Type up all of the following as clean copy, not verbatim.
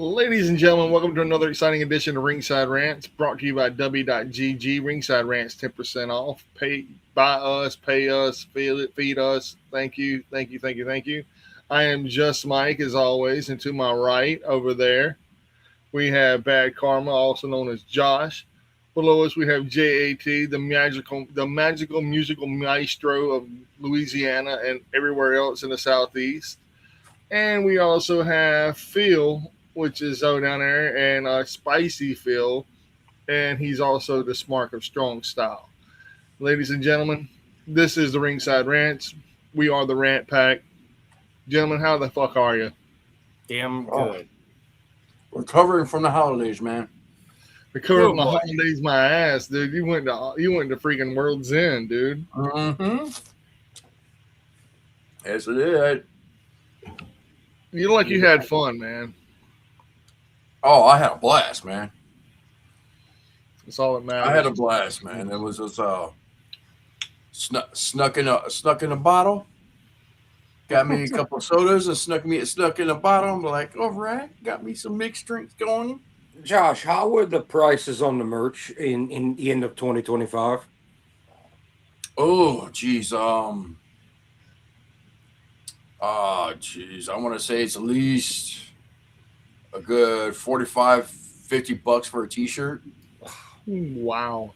Ladies and gentlemen, welcome to another exciting edition of Ringside Rants, brought to you by W.GG. Ringside Rants 10% off. Pay, buy us, pay us, feed us. Thank you, thank you, thank you, thank you. I am just Mike, as always, and to my right over there, we have Bad Karma, also known as Josh. Below us, we have JAT, the magical musical maestro of Louisiana and everywhere else in the Southeast. And we also have Phil, which is down there, and Spicy Phil, and he's also the Smark of Strong Style. Ladies and gentlemen, this is the Ringside Rants. We are the Rant Pack. Gentlemen, how the fuck are you? Damn good. Recovering from the holidays, man. Recovering my holidays, my ass, dude. You went to freaking World's End, dude. Mm-hmm. Yes, it did. You look like you had fun, man. Oh, I had a blast, man. That's all that matters. I had a blast, man. It was just snuck in a bottle. Got me a couple of sodas and snuck in a bottle. I'm like, all right, got me some mixed drinks going. Josh, how were the prices on the merch in the end of 2025? Oh, geez. I want to say it's at least a good 45, 50 bucks for a t-shirt. Wow.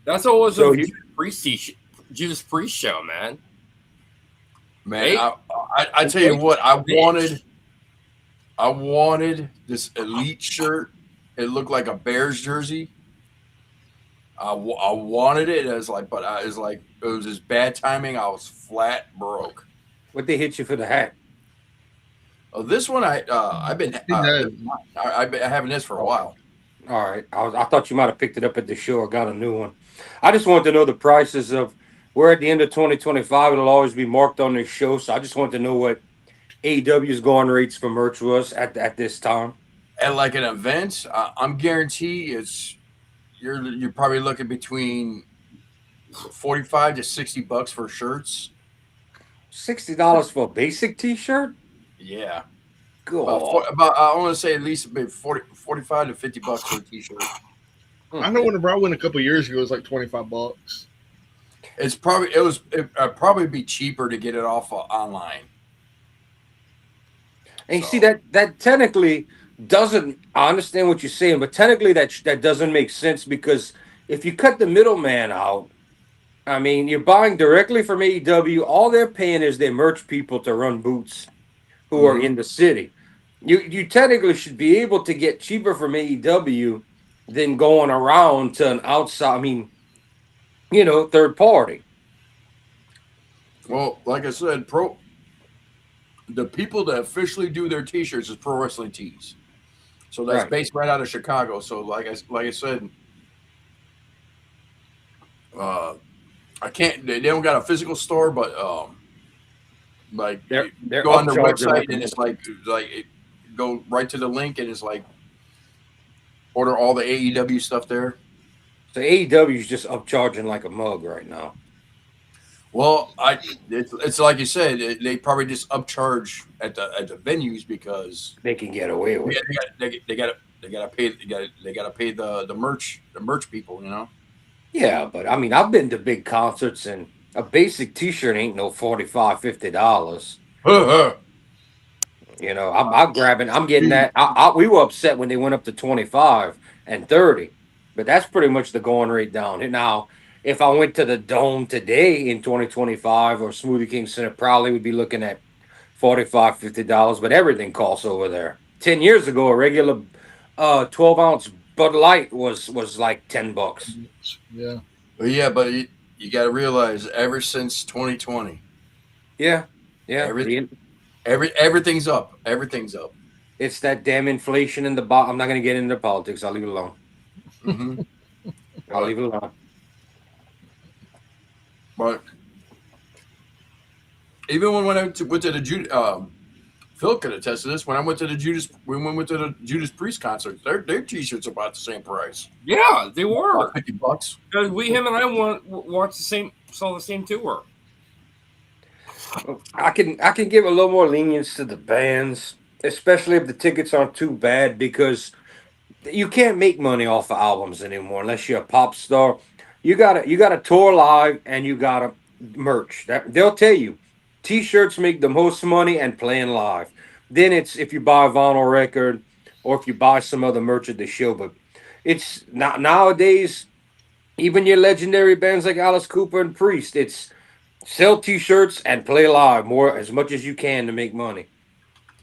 That's what was a Judas Priest show, man. Man, I tell you what, I wanted this elite shirt. It looked like a Bears jersey. I wanted it. It was just bad timing. I was flat broke. What they hit you for the hat? Oh, this one I've been having this for a while. All right, I thought you might have picked it up at the show or got a new one. I just wanted to know the prices of. We're at the end of 2025. It'll always be marked on this show, so I just wanted to know what AEW's going rates for merch was at this time. At like an event, I'm guaranteed you're probably looking between 45 to 60 bucks for shirts. $60 for a basic T-shirt? Yeah. Cool. I want to say at least 45 to 50 bucks for a T-shirt. I know when I went a couple years ago, it was like 25 bucks. It'd probably be cheaper to get it off online. And you see that technically doesn't. I understand what you're saying, but technically that doesn't make sense because if you cut the middleman out, I mean, you're buying directly from AEW. All they're paying is their merch people to run boots who are in the city. You technically should be able to get cheaper from AEW than going around to an outside. I mean, third party. Well, like I said, the people that officially do their T-shirts is Pro Wrestling Tees. So that's based right out of Chicago. So like I said, I can't. They don't got a physical store, but they're go on their website and it's go right to the link and it's like order all the AEW stuff there. So AEW is just upcharging like a mug right now. Well, it's like you said, they probably just upcharge at the venues because they can get away with it. They got to pay the merch people, Yeah, but I mean, I've been to big concerts and a basic T-shirt ain't no $45, $50. I'm getting that. We were upset when they went up to 25 and 30, but that's pretty much the going rate down. And now, if I went to the Dome today in 2025 or Smoothie King Center, probably would be looking at $45, $50, but everything costs over there. 10 years ago, a regular 12-ounce Bud Light was like $10. Yeah. Yeah, but you got to realize, ever since 2020. Yeah. Everything's up. Everything's up. It's that damn inflation in the bottom. I'm not going to get into politics. I'll leave it alone. Mm-hmm. I'll leave it alone. But even when I went to the Judas, Phil could attest to this. When we went to the Judas Priest concert, their T-shirts are about the same price. Yeah, they were about $50. Because him and I saw the same tour. I can give a little more lenience to the bands especially if the tickets aren't too bad, because you can't make money off of albums anymore unless you're a pop star. You gotta tour live and you gotta merch. That they'll tell you, t-shirts make the most money and playing live. Then it's if you buy a vinyl record or if you buy some other merch at the show. But it's not nowadays. Even your legendary bands like Alice Cooper and Priest, it's sell t-shirts and play live more as much as you can to make money.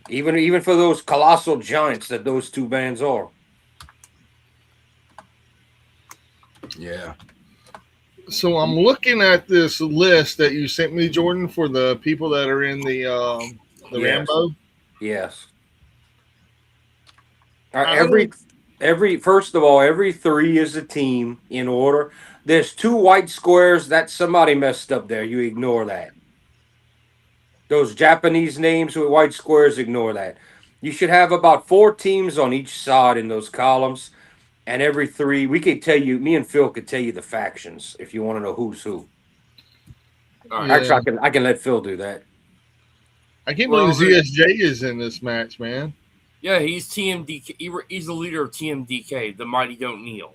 Even for those colossal giants that those two bands are. Yeah. So I'm looking at this list that you sent me, Jordan, for the people that are in the Yes. Rambo. Yes. I Every first of all, every three is a team in order. There's two white squares that somebody messed up there. You ignore that. Those Japanese names with white squares, ignore that. You should have about four teams on each side in those columns, and every three, we could tell you. Me and Phil could tell you the factions if you want to know who's who. All right. Yeah. Actually, I can let Phil do that. I can't Well, believe ZSJ is in this match, man. Yeah, he's TMDK. He's the leader of TMDK, the Mighty Don't Kneel.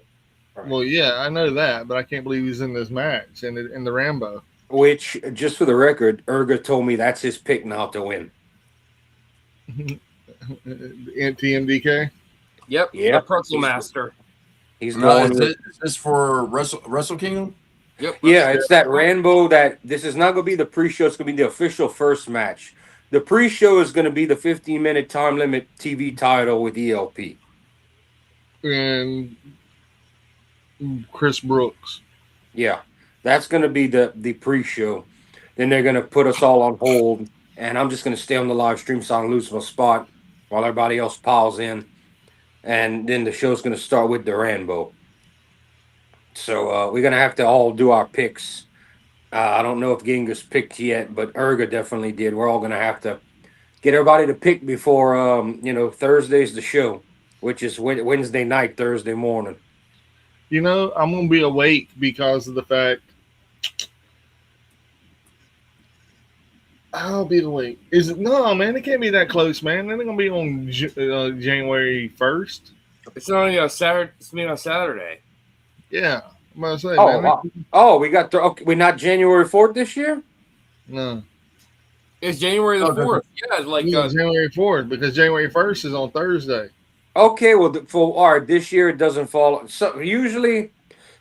Well, yeah, I know that, but I can't believe he's in this match in the Rambo. Which, just for the record, Urga told me that's his pick now to win. In TMDK. Yep. Yep. The Pretzel Master. He's Now, going. is this for Wrestle Kingdom? Yep. Yeah, it's that Rambo that this is not going to be the pre-show. It's going to be the official first match. The pre-show is going to be the 15-minute time limit TV title with ELP. And Chris Brooks. Yeah, that's going to be the pre-show. Then they're going to put us all on hold, and I'm just going to stay on the live stream so I don't lose my spot while everybody else piles in. And then the show's going to start with the Rambo. So we're going to have to all do our picks. I don't know if Genghis picked yet, but Urga definitely did. We're all going to have to get everybody to pick before, Thursday's the show, which is Wednesday night, Thursday morning. You know, I'm going to be awake because of the fact I'll be awake. Is it? No, man, it can't be that close, man. They're going to be on January 1st. It's only a Saturday. It's me on Saturday. Yeah. I'm about to say, Oh, man. wow. Oh, we got okay, we're not January 4th this year? No. It's January the 4th. Yeah, January 4th because January 1st is on Thursday. Okay, well, all right, this year it doesn't fall. So usually,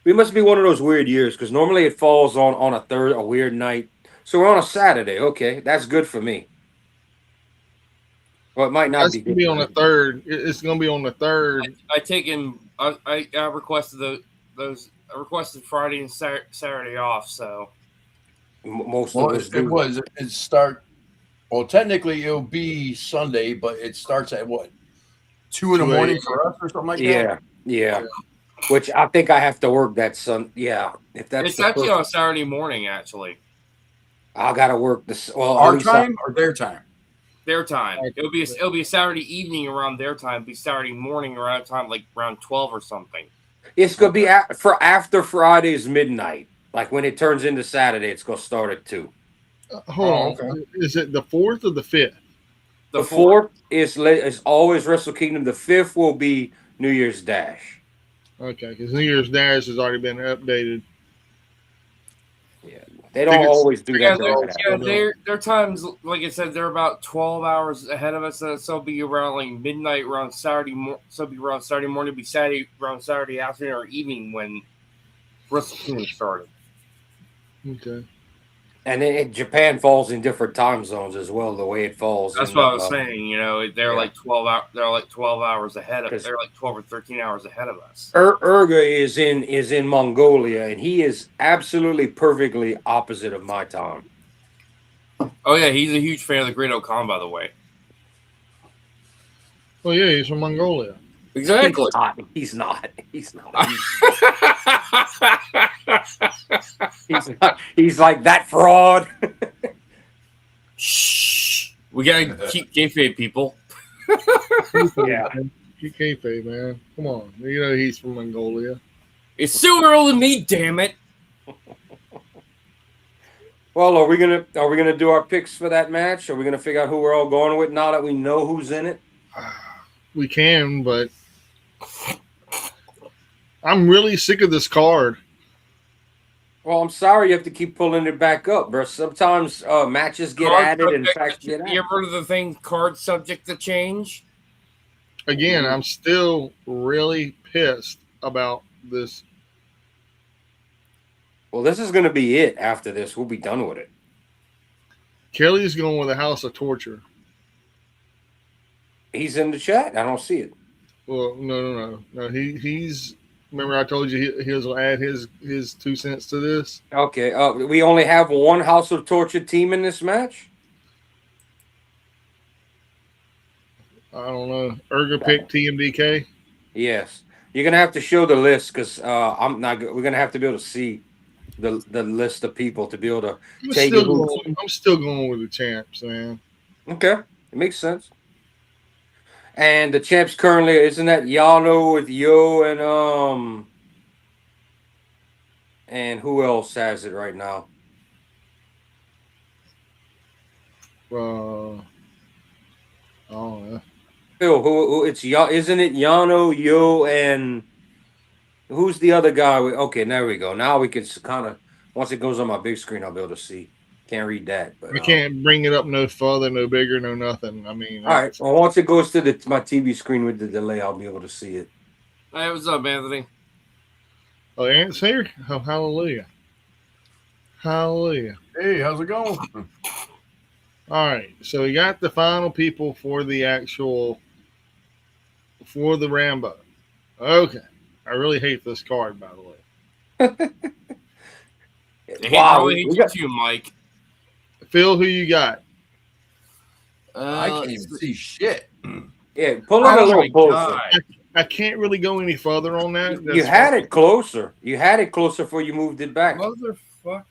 we must be one of those weird years because normally it falls on a weird night. So we're on a Saturday. Okay, that's good for me. Well, it might not That's be. going to be on the 3rd. It's going to be on the 3rd. I requested those. I requested Friday and Saturday off. So Most of us do. It start. Well, technically it'll be Sunday, but it starts at what? 2 in the morning for us or something like that? Yeah. Which I think I have to work that Sun. Yeah, if that's it's actually on Saturday morning. Actually, I gotta work this. Well, our time or their time? Their time. It'll be a Saturday evening around their time. Be Saturday morning around time, like around 12 or something. It's gonna be for after Friday's midnight. Like when it turns into Saturday, it's gonna start at 2. Hold on. Okay. Is it the 4th or the 5th? The 4th is always Wrestle Kingdom. The 5th will be New Year's Dash. Okay, because New Year's Dash has already been updated. Yeah, they don't always do that. Their times, like I said, they're about 12 hours ahead of us. So it'll be around like midnight around Saturday. So it'll be around Saturday morning. It'll be Saturday around Saturday afternoon or evening when Wrestle Kingdom started. Okay. And then Japan falls in different time zones as well. The way it falls. That's what I was saying. You know, they're like 12 hours. They're like 12 hours ahead of. They're like 12 or 13 hours ahead of us. Urga is in Mongolia, and he is absolutely perfectly opposite of my time. Oh yeah, he's a huge fan of the Great Okan, by the way. Oh yeah, he's from Mongolia. Exactly. He's not. He's like that fraud. Shh. We gotta keep kayfabe, people. Yeah. Keep kayfabe, man. Come on. You know he's from Mongolia. It's still early than me, damn it. Well, are we gonna do our picks for that match? Are we gonna figure out who we're all going with now that we know who's in it? We can, but I'm really sick of this card. Well, I'm sorry you have to keep pulling it back up, bro. Sometimes matches get Card added and subject facts to, get you added. ever heard of the thing card subject to change? Again, I'm still really pissed about this. Well, this is going to be it after this. We'll be done with it. Kelly's going with a house of torture. He's in the chat. I don't see it. Well, no. He's. Remember, I told you he'll add his 2 cents to this. Okay. We only have one House of Torture team in this match. I don't know. Erga picked TMDK. Yes. You're gonna have to show the list because I'm not. We're gonna have to be able to see the list of people to be able to tell you who. I'm still going with the champs, man. Okay, it makes sense. And the champs currently isn't that Yano with Yo and who else has it right now? I don't know. Phil, who it's isn't it Yano, Yo, and who's the other guy? Okay, there we go. Now we can kind of once it goes on my big screen, I'll be able to see. Can't read that, but I can't bring it up no further, no bigger, no nothing. I mean, all right. Well, once it goes to my TV screen with the delay, I'll be able to see it. Hey, what's up, Anthony? Oh, Ant's here. Oh, hallelujah, hallelujah. Hey, how's it going? All right, so we got the final people for the Rambo. Okay, I really hate this card, by the way. Wow, we got you, Mike. Phil, who you got? I can't even see shit. Yeah, pull it a little closer. I can't really go any further on that. You had it closer. You had it closer before you moved it back. Motherfucker.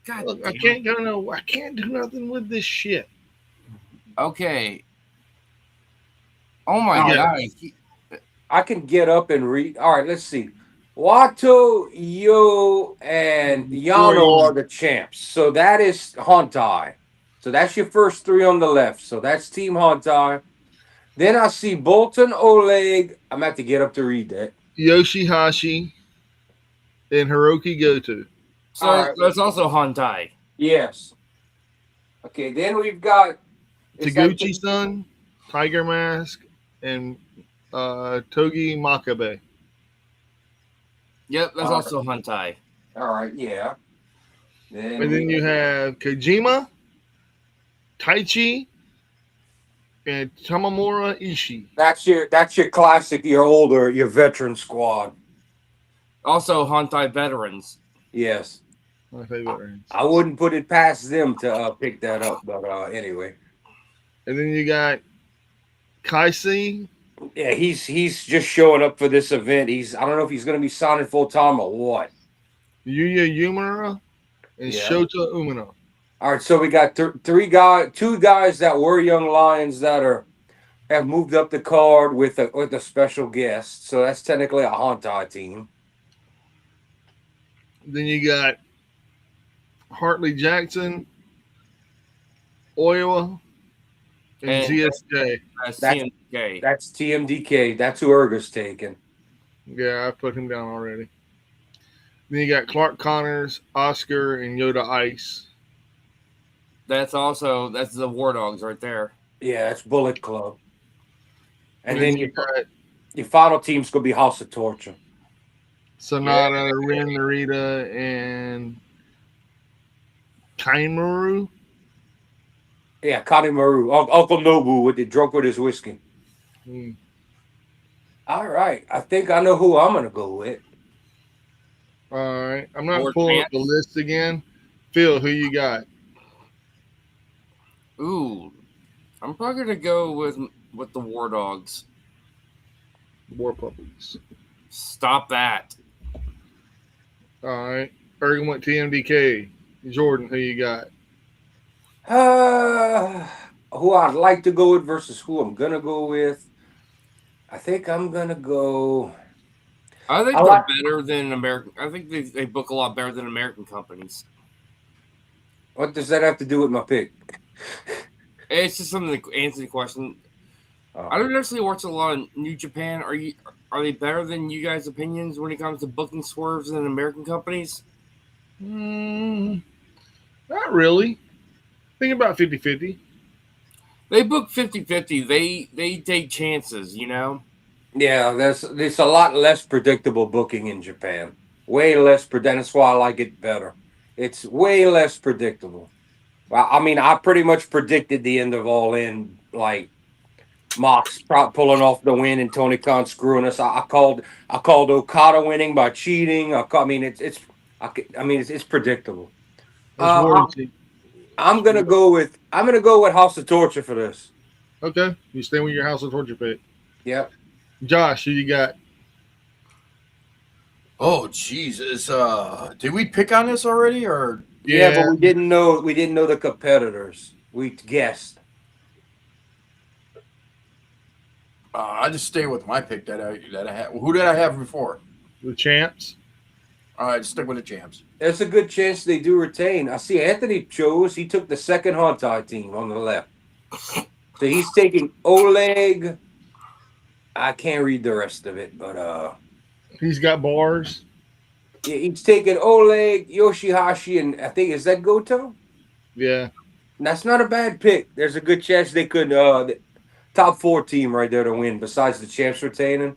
God, look, I can't do nothing with this shit. Okay. Oh my god. I can get up and read. All right, let's see. Wato, Yo, and Yano are the champs. So that is Hontai. So that's your first three on the left. So that's Team Hontai. Then I see Bolton, Oleg. I'm going to have to get up to read that. Yoshihashi and Hiroki Goto. So that's also Hontai. Yes. Okay, then we've got Taguchi-san, Tiger Mask, and Togi Makabe. Yep, that's also Hontai. All right, yeah. And then you have Kojima, Taichi, and Tamamura Ishii. That's your classic, your veteran squad. Also Hontai veterans. Yes. My favorite. I wouldn't put it past them to pick that up, but anyway. And then you got Kaisi. Yeah, he's just showing up for this event. I don't know if he's going to be signing full time or what. Yuya Umura and Shota Umino. All right, so we got two guys that were Young Lions that have moved up the card with a special guest. So that's technically a Hontai team. Then you got Hartley Jackson, Oiwa, and ZSJ. That's TMDK. That's TMDK. That's who Erga's taking. Yeah, I put him down already. Then you got Clark Connors, Oscar, and Yoda Ice. That's the War Dogs right there. Yeah, that's Bullet Club. And then your final team's going to be House of Torture. Sonata, Rin Narita, and Kaimaru. Yeah, Kanimaru. Uncle Nobu with the drunk with his whiskey. All right. I think I know who I'm going to go with. All right. I'm not pulling up the list again. Phil, who you got? Ooh. I'm probably going to go with the War Dogs. War Puppies. Stop that. All right. Ergen went TMDK. Jordan, who you got? Who I'd like to go with versus who I'm going to go with. I think I'm going to go. I think they're better than American. I think they book a lot better than American companies. What does that have to do with my pick? It's just something to answer the question. Oh. I don't necessarily watch a lot of New Japan. Are they better than you guys' opinions when it comes to booking swerves than American companies? Mm, not really. Think about 50-50. They book 50-50. They take chances, you know? Yeah, there's a lot less predictable booking in Japan. Way less predictable. That's why I like it better. It's way less predictable. Well, I mean, I pretty much predicted the end of All In, like Mox pulling off the win and Tony Khan screwing us. I called Okada winning by cheating. I mean, it's predictable. It's war. Uh, I'm gonna go with House of Torture for this. Okay, you stay with your House of Torture pick. Yep. Josh, who you got? Oh Jesus! Did we pick on this already, or Yeah, but Yeah. we didn't know the competitors. We guessed. I just stay with my pick that I had? Who did I have before? The champs. All right, stick with the champs. There's a good chance they do retain. I see Anthony chose. He took the second Hontai team on the left. So he's taking Oleg. I can't read the rest of it, but He's got bars. yeah, he's taking Oleg, Yoshihashi, and I think is that Goto? Yeah. And that's not a bad pick. There's a good chance they could the top 4 team right there to win, besides the champs retaining.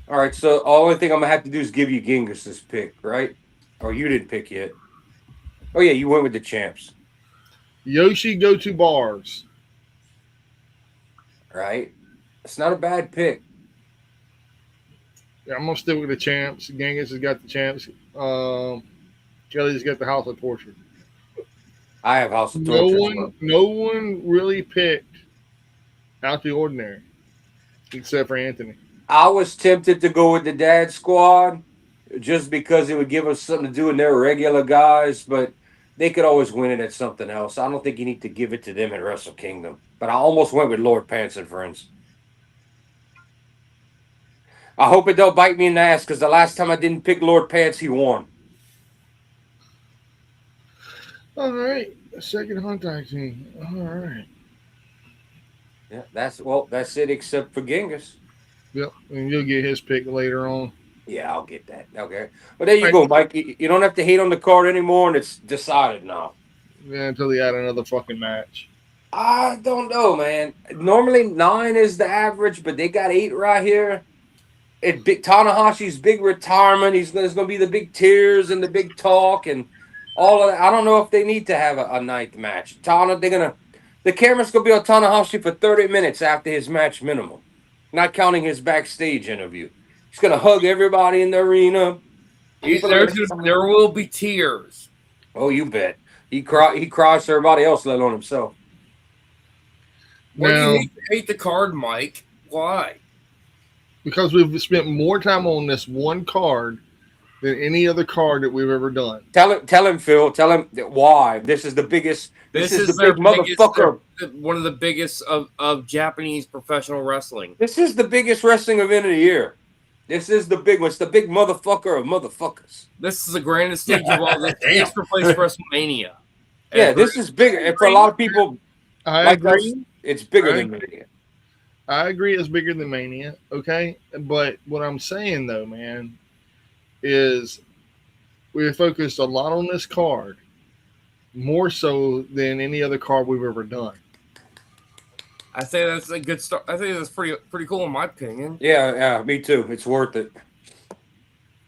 All right, so the only thing I'm gonna have to do is give you Gingus's pick, right? Or you didn't pick yet. Oh yeah, you went with the champs, Yoshi go to bars. right? It's not a bad pick. Yeah, I'm gonna stick with the champs. Genghis has got the champs. Kelly's got the House of Torture. I have House of No Torture. one, no one really picked out the ordinary, except for Anthony. I was tempted to go with the Dad Squad just because it would give us something to do in their regular guys, but they could always win it at something else. I don't think you need to give it to them at Wrestle Kingdom. But I almost went with Lord Pants and Friends. I hope it don't bite me in the ass because the last time I didn't pick Lord Pants, he won. All right, second hunt tag team. All right. Yeah, that's it, except for Genghis. Yep, and you'll get his pick later on. Yeah, I'll get that. Okay. But there you go, Mike. You don't have to hate on the card anymore, and it's decided now. Yeah, until they add another fucking match. I don't know, man. Normally 9 is the average, but they got 8 right here. It big Tanahashi's big retirement. There's going to be the big tears and the big talk and all of that. I don't know if they need to have a ninth match. The camera's going to be on Tanahashi for 30 minutes after his match minimum, not counting his backstage interview. He's going to hug everybody in the arena. There will be tears. Oh, you bet. He cries for everybody else, let alone himself. Why do Now, you hate the card, Mike? Why? because we've spent more time on this one card than any other card that we've ever done. Tell him, Phil. Tell him why. This is the biggest. This is the their big motherfucker. One of the biggest of Japanese professional wrestling. This is the biggest wrestling event of the year. This is the big one. It's the big motherfucker of motherfuckers. This is the grandest stage of all. This replaced WrestleMania. Yeah, this is bigger. And for a lot of people I like agree. us, it's bigger than Mania. I agree it's bigger than Mania, okay? But what I'm saying, though, man, is we focused a lot on this card, more so than any other card we've ever done. I think that's a good start. I think that's pretty cool in my opinion. Yeah, me too. It's worth it.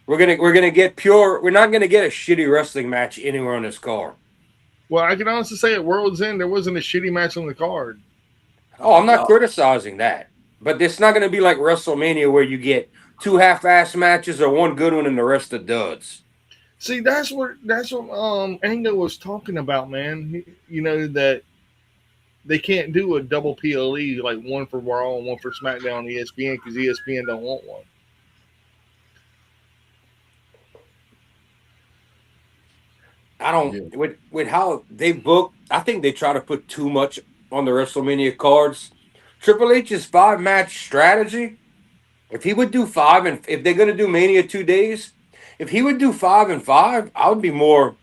We're gonna get pure. We're not gonna get a shitty wrestling match anywhere on this card. Well, I can honestly say at World's End, there wasn't a shitty match on the card. Oh, I'm not criticizing that, but it's not gonna be like WrestleMania where you get 2 half-ass matches or 1 good one and the rest are duds. See, that's what Angle was talking about, man. You know that they can't do a double PLE like one for Raw and one for SmackDown on ESPN because ESPN don't want one. I don't with how they book. I think they try to put too much on the WrestleMania cards. Triple H's 5-match strategy. If he would do 5 and if they're gonna do Mania 2 days, if he would do 5 and 5, I would be more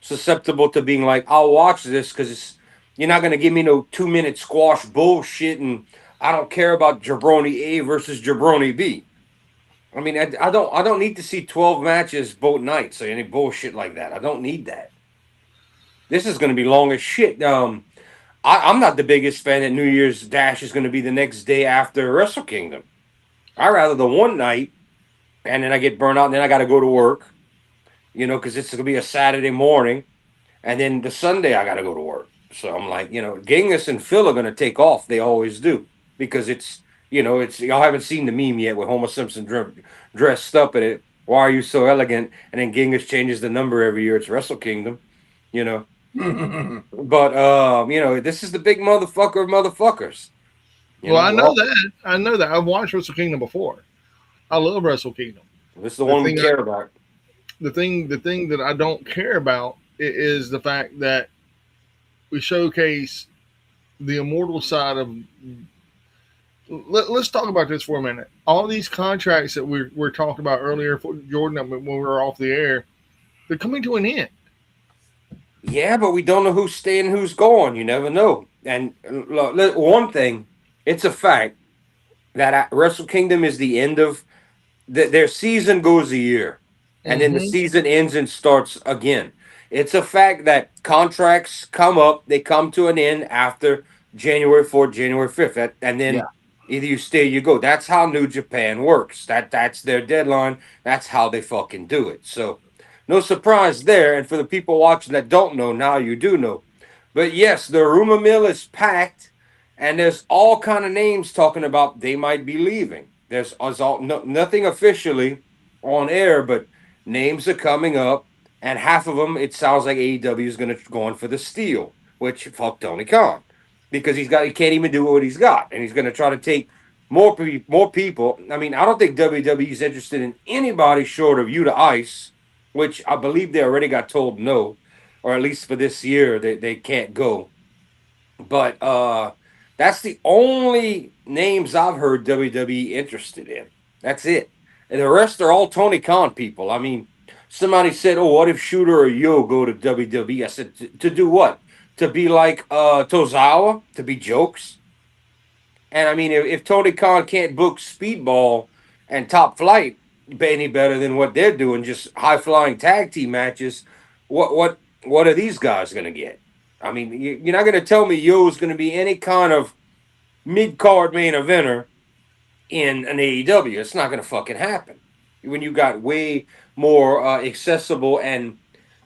susceptible to being like, I'll watch this because you're not gonna give me no 2 minute squash bullshit, and I don't care about jabroni A versus jabroni B. I mean, I don't need to see 12 matches both nights or any bullshit like that. I don't need that. This is gonna be long as shit. I'm not the biggest fan that New Year's Dash is gonna be the next day after Wrestle Kingdom. I rather the one night, and then I get burnt out, and then I got to go to work. Because it's gonna be a Saturday morning, and then the Sunday I got to go to work. So I'm like, Genghis and Phil are gonna take off. They always do because it's y'all haven't seen the meme yet with Homer Simpson dressed up in it. Why are you so elegant? And then Genghis changes the number every year. It's Wrestle Kingdom, you know. But this is the big motherfucker of motherfuckers. Well, I know Well, that. I know that. I've watched Wrestle Kingdom before. I love Wrestle Kingdom. this is the The one we thing, care about. the thing that I don't care about is the fact that we showcase the immortal side of. Let's talk about this for a minute. All these contracts that we're talking about earlier, for Jordan, when we were off the air, they're coming to an end. Yeah, but we don't know who's staying, who's going. You never know. And look, one thing, it's a fact that Wrestle Kingdom is the end of their season goes a year, and then the Mm-hmm. season ends and starts again. It's a fact that contracts come up, they come to an end after January 4th, January 5th, and Yeah. then either you stay or you go. That's how New Japan works. That's their deadline. That's how they fucking do it. So no surprise there. And for the people watching that don't know, now you do know. But yes, the rumor mill is packed, and there's all kind of names talking about they might be leaving. There's nothing officially on air, but names are coming up, and half of them it sounds like AEW is going to go on for the steal, which fuck Tony Khan, because he can't even do what he's got, and he's going to try to take more people. I mean, I don't think WWE is interested in anybody short of you to Ice, which I believe they already got told no, or at least for this year they can't go. But that's the only names I've heard WWE interested in. That's it. And the rest are all Tony Khan people. I mean, somebody said, "Oh, what if Shooter or Yo go to WWE?" I said, "To do what? To be like Tozawa? To be jokes?" And I mean, if Tony Khan can't book Speedball and Top Flight any better than what they're doing, just high flying tag team matches, what are these guys going to get? I mean, you're not going to tell me Yo's going to be any kind of mid card main eventer in an AEW. It's not going to fucking happen. When you got way more accessible and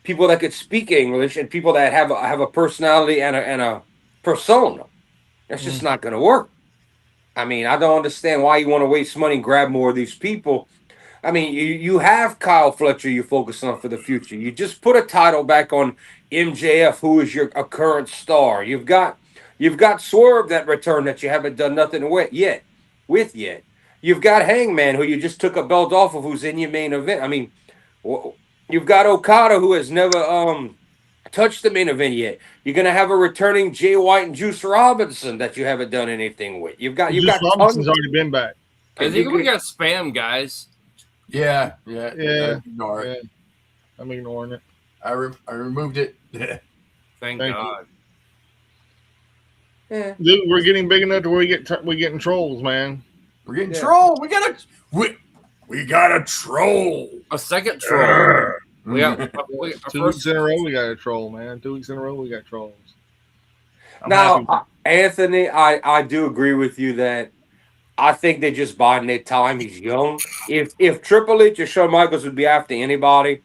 people that could speak English and people that have a personality and a persona, that's just not going to work. I mean, I don't understand why you want to waste money and grab more of these people. I mean, you have Kyle Fletcher you focus on for the future. You just put a title back on MJF, who is your a current star. You've got Swerve that return that you haven't done nothing with yet. You've got Hangman, who you just took a belt off of, who's in your main event. I mean, you've got Okada, who has never touched the main event yet. You're gonna have a returning Jay White and Juice Robinson that you haven't done anything with. You've got Robinson's tons. already been back. I think we got spam, guys. Yeah. Yeah. Ignore it. Yeah, I'm ignoring it. I removed it. Thank Thank you. God. Yeah. Dude, we're getting big enough to where we're getting trolls, man. We're getting Yeah. trolled. We got a troll. A second troll. We got our 2 first. weeks in a row, we got a troll, man. 2 weeks in a row, we got trolls. I'm Now, happy. Anthony, I do agree with you that I think they're just biding their time. He's young. If Triple H or Shawn Michaels would be after anybody,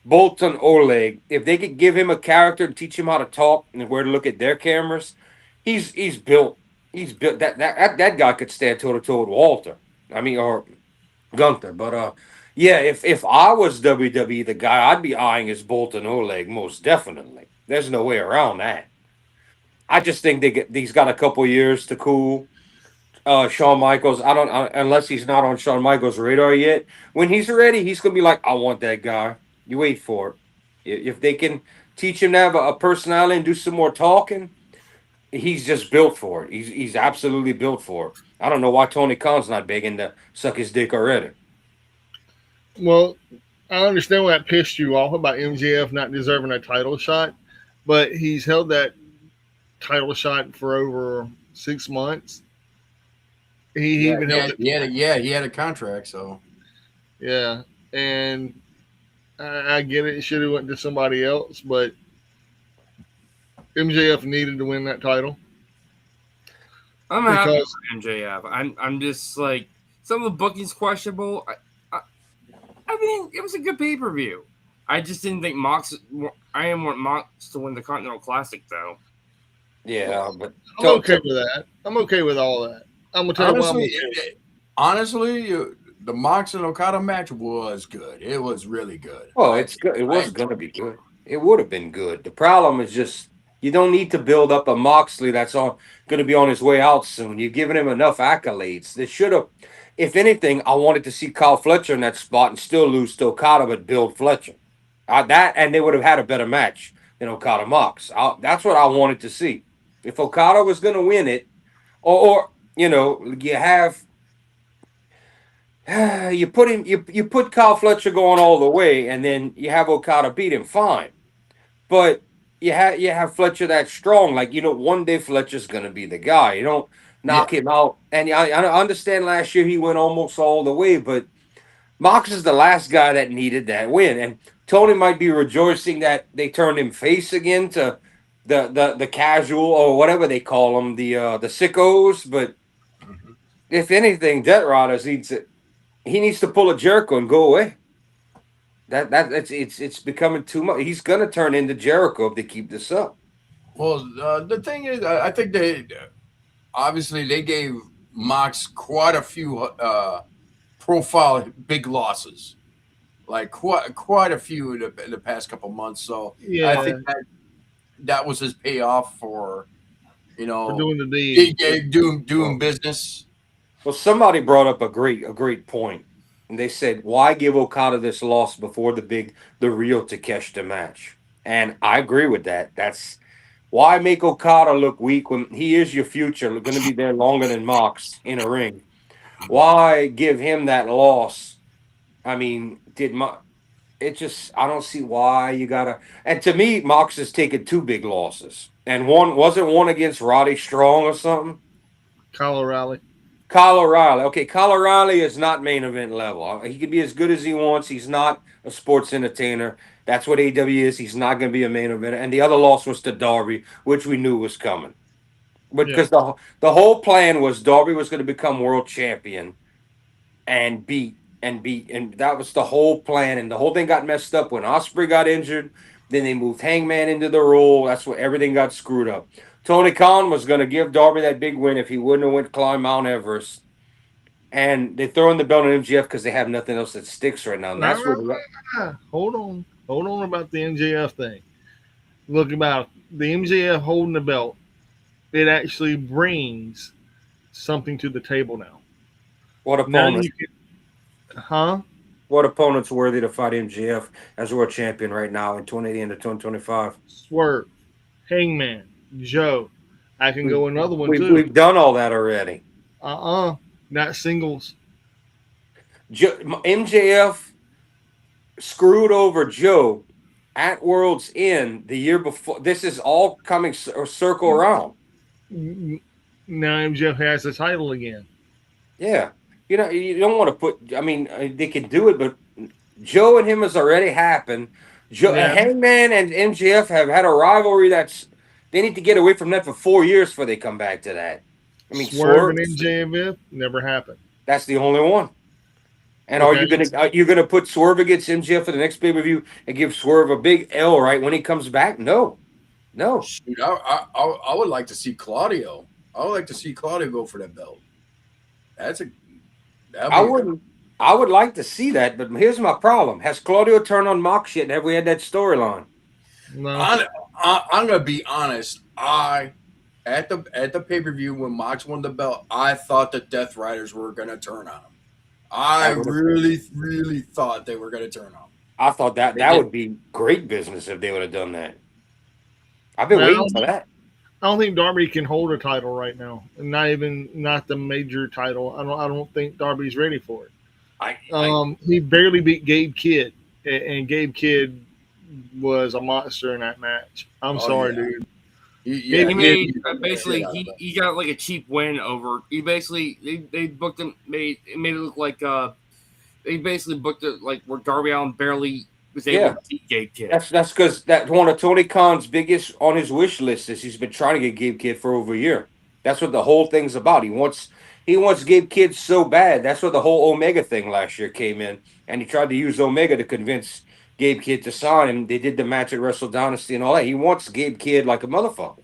Bolton Oleg, if they could give him a character and teach him how to talk and where to look at their cameras, he's built. He's built that guy could stand toe to toe with Walter. I mean, or Gunther. But yeah, if I was WWE, the guy I'd be eyeing is Bolton Oleg most definitely. There's no way around that. I just think he's got a couple years to cool. Shawn Michaels, I don't unless he's not on Shawn Michaels' radar yet. When he's ready, he's gonna be like, I want that guy. You wait for it. If they can teach him to have a personality and do some more talking, he's just built for it. He's absolutely built for it. I don't know why Tony Khan's not begging to suck his dick already. Well, I understand why that pissed you off about MJF not deserving a title shot, but he's held that title shot for over 6 months. He Yeah, even held it. he had a contract, so Yeah, and I get it. It should have went to somebody else, but MJF needed to win that title I'm happy because for MJF. I'm just like some of the booking's questionable. I mean, it was a good pay per view. I just didn't think Mox. I didn't want Mox to win the Continental Classic though. Yeah, but I'm okay with that. I'm okay with all that. I'm gonna tell you why I'm honestly, okay. honestly, the Mox and Okada match was good. It was really good. well, it's good. It was going to be good. It would have been good. The problem is just you don't need to build up a Moxley that's on going to be on his way out soon. You've given him enough accolades. They should have. If anything, I wanted to see Kyle Fletcher in that spot and still lose to Okada, but build Fletcher. That and they would have had a better match than Okada Mox. That's what I wanted to see. If Okada was going to win it, or you have you put him you put Kyle Fletcher going all the way, and then you have Okada beat him. Fine, but you have Fletcher that strong. Like one day Fletcher's going to be the guy. You don't knock Yeah, him out. And I understand last year he went almost all the way, but Mox is the last guy that needed that win. And Tony might be rejoicing that they turned him face again to the casual or whatever they call them, the sickos. But mhm. if anything, Debt Riders he needs to pull a Jericho and go away. It's becoming too much. He's gonna turn into Jericho if they keep this up. Well, the thing is, I think they obviously they gave Mox quite a few profile big losses, like quite a few in the past couple months. So I Yeah, think that was his payoff for for doing the deed. doing business. Well, somebody brought up a great point, and they said, "Why give Okada this loss before the real Takeshita match?" And I agree with that. That's why make Okada look weak when he is your future, going to be there longer than Mox in a ring. Why give him that loss? I mean, it just I don't see why you gotta. And to me, Mox has taken two big losses, and one wasn't one against Roddy Strong or something. Kyle O'Reilly. Kyle O'Reilly. Okay, Kyle O'Reilly is not main event level. He can be as good as he wants. He's not a sports entertainer. That's what AW is. He's not going to be a main event. And the other loss was to Darby, which we knew was coming. Yeah. Because the whole plan was Darby was going to become world champion and beat, and that was the whole plan. And the whole thing got messed up when Osprey got injured. Then they moved Hangman into the role. That's where everything got screwed up. Tony Khan was going to give Darby that big win if he wouldn't have went climb Mount Everest. And they throw in the belt on MGF because they have nothing else that sticks right now. And Nah, that's nah, where nah. Hold on about the MJF thing. Look about the MJF holding the belt. It actually brings something to the table now. what Now opponent you can, huh? what opponent's worthy to fight MGF as world champion right now in 2080 into 2025? Swerve, Hangman, Joe. I can We, go another one we, too. we've done all that already. Not singles. MJF screwed over Joe at World's End the year before. This is all coming circle around. Now MJF has the title again. Yeah. You don't want to put, I mean, they can do it, but Joe and him has already happened. Yeah, Hangman and MJF have had a rivalry they need to get away from that for 4 years before they come back to that. I mean, Swerve Swerve, and MJF never happened. that's the only one. And Okay, are you gonna put Swerve against MJF for the next pay per view and give Swerve a big L right when he comes back? No. Shoot, I would like to see Claudio. I would like to see Claudio go for that belt. That's a that'd I be wouldn't. I would like to see that, but here's my problem: has Claudio turned on Mox yet? And have we had that storyline? no, I'm gonna be honest. At the pay per view when Mox won the belt, I thought the Death Riders were gonna turn on him. I I would have. really thought they were gonna turn on him. I thought that They that did. would be great business if they would have done that. I've been well, waiting for that. I don't think Darby can hold a title right now, and not the major title. I don't think Darby's ready for it. I He barely beat Gabe Kidd and Gabe Kidd was a monster in that match. I'm sorry, yeah. dude. Yeah, He Gabe made Kidd, basically he got like a cheap win over. He basically they booked him made it look like they basically booked it like where Darby Allin barely was able Yeah. to beat Gabe Kidd. That's because that one of Tony Khan's biggest on his wish list is he's been trying to get Gabe Kidd for over a year. That's what the whole thing's about. He wants Gabe Kidd so bad. That's what the whole Omega thing last year came in, and he tried to use Omega to convince Gabe Kidd to sign him. They did the match at Wrestle Dynasty and all that. He wants Gabe Kidd like a motherfucker.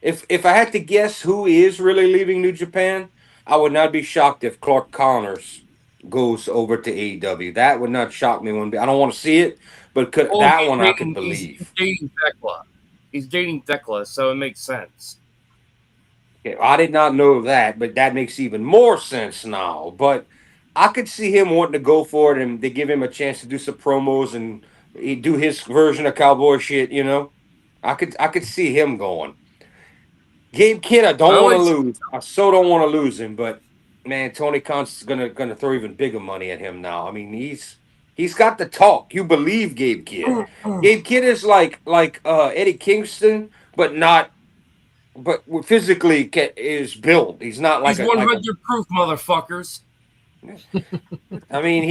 If I had to guess who is really leaving New Japan, I would not be shocked if Clark Connors goes over to AEW. That would not shock me one bit. I don't want to see it, but that one I could believe. He's dating Thekla. He's dating Thekla, so it makes sense. Okay, I did not know that, but that makes even more sense now. But I could see him wanting to go for it, and they give him a chance to do some promos and he do his version of cowboy shit. I could see him going. Gabe Kidd, I don't want to lose. I so don't want to lose him, but man, Tony Khan's gonna throw even bigger money at him now. I mean, he's got the talk. You believe Gabe Kidd. Gabe Kidd is like Eddie Kingston, but physically is built. He's not like he's 100 proof, motherfuckers. I mean,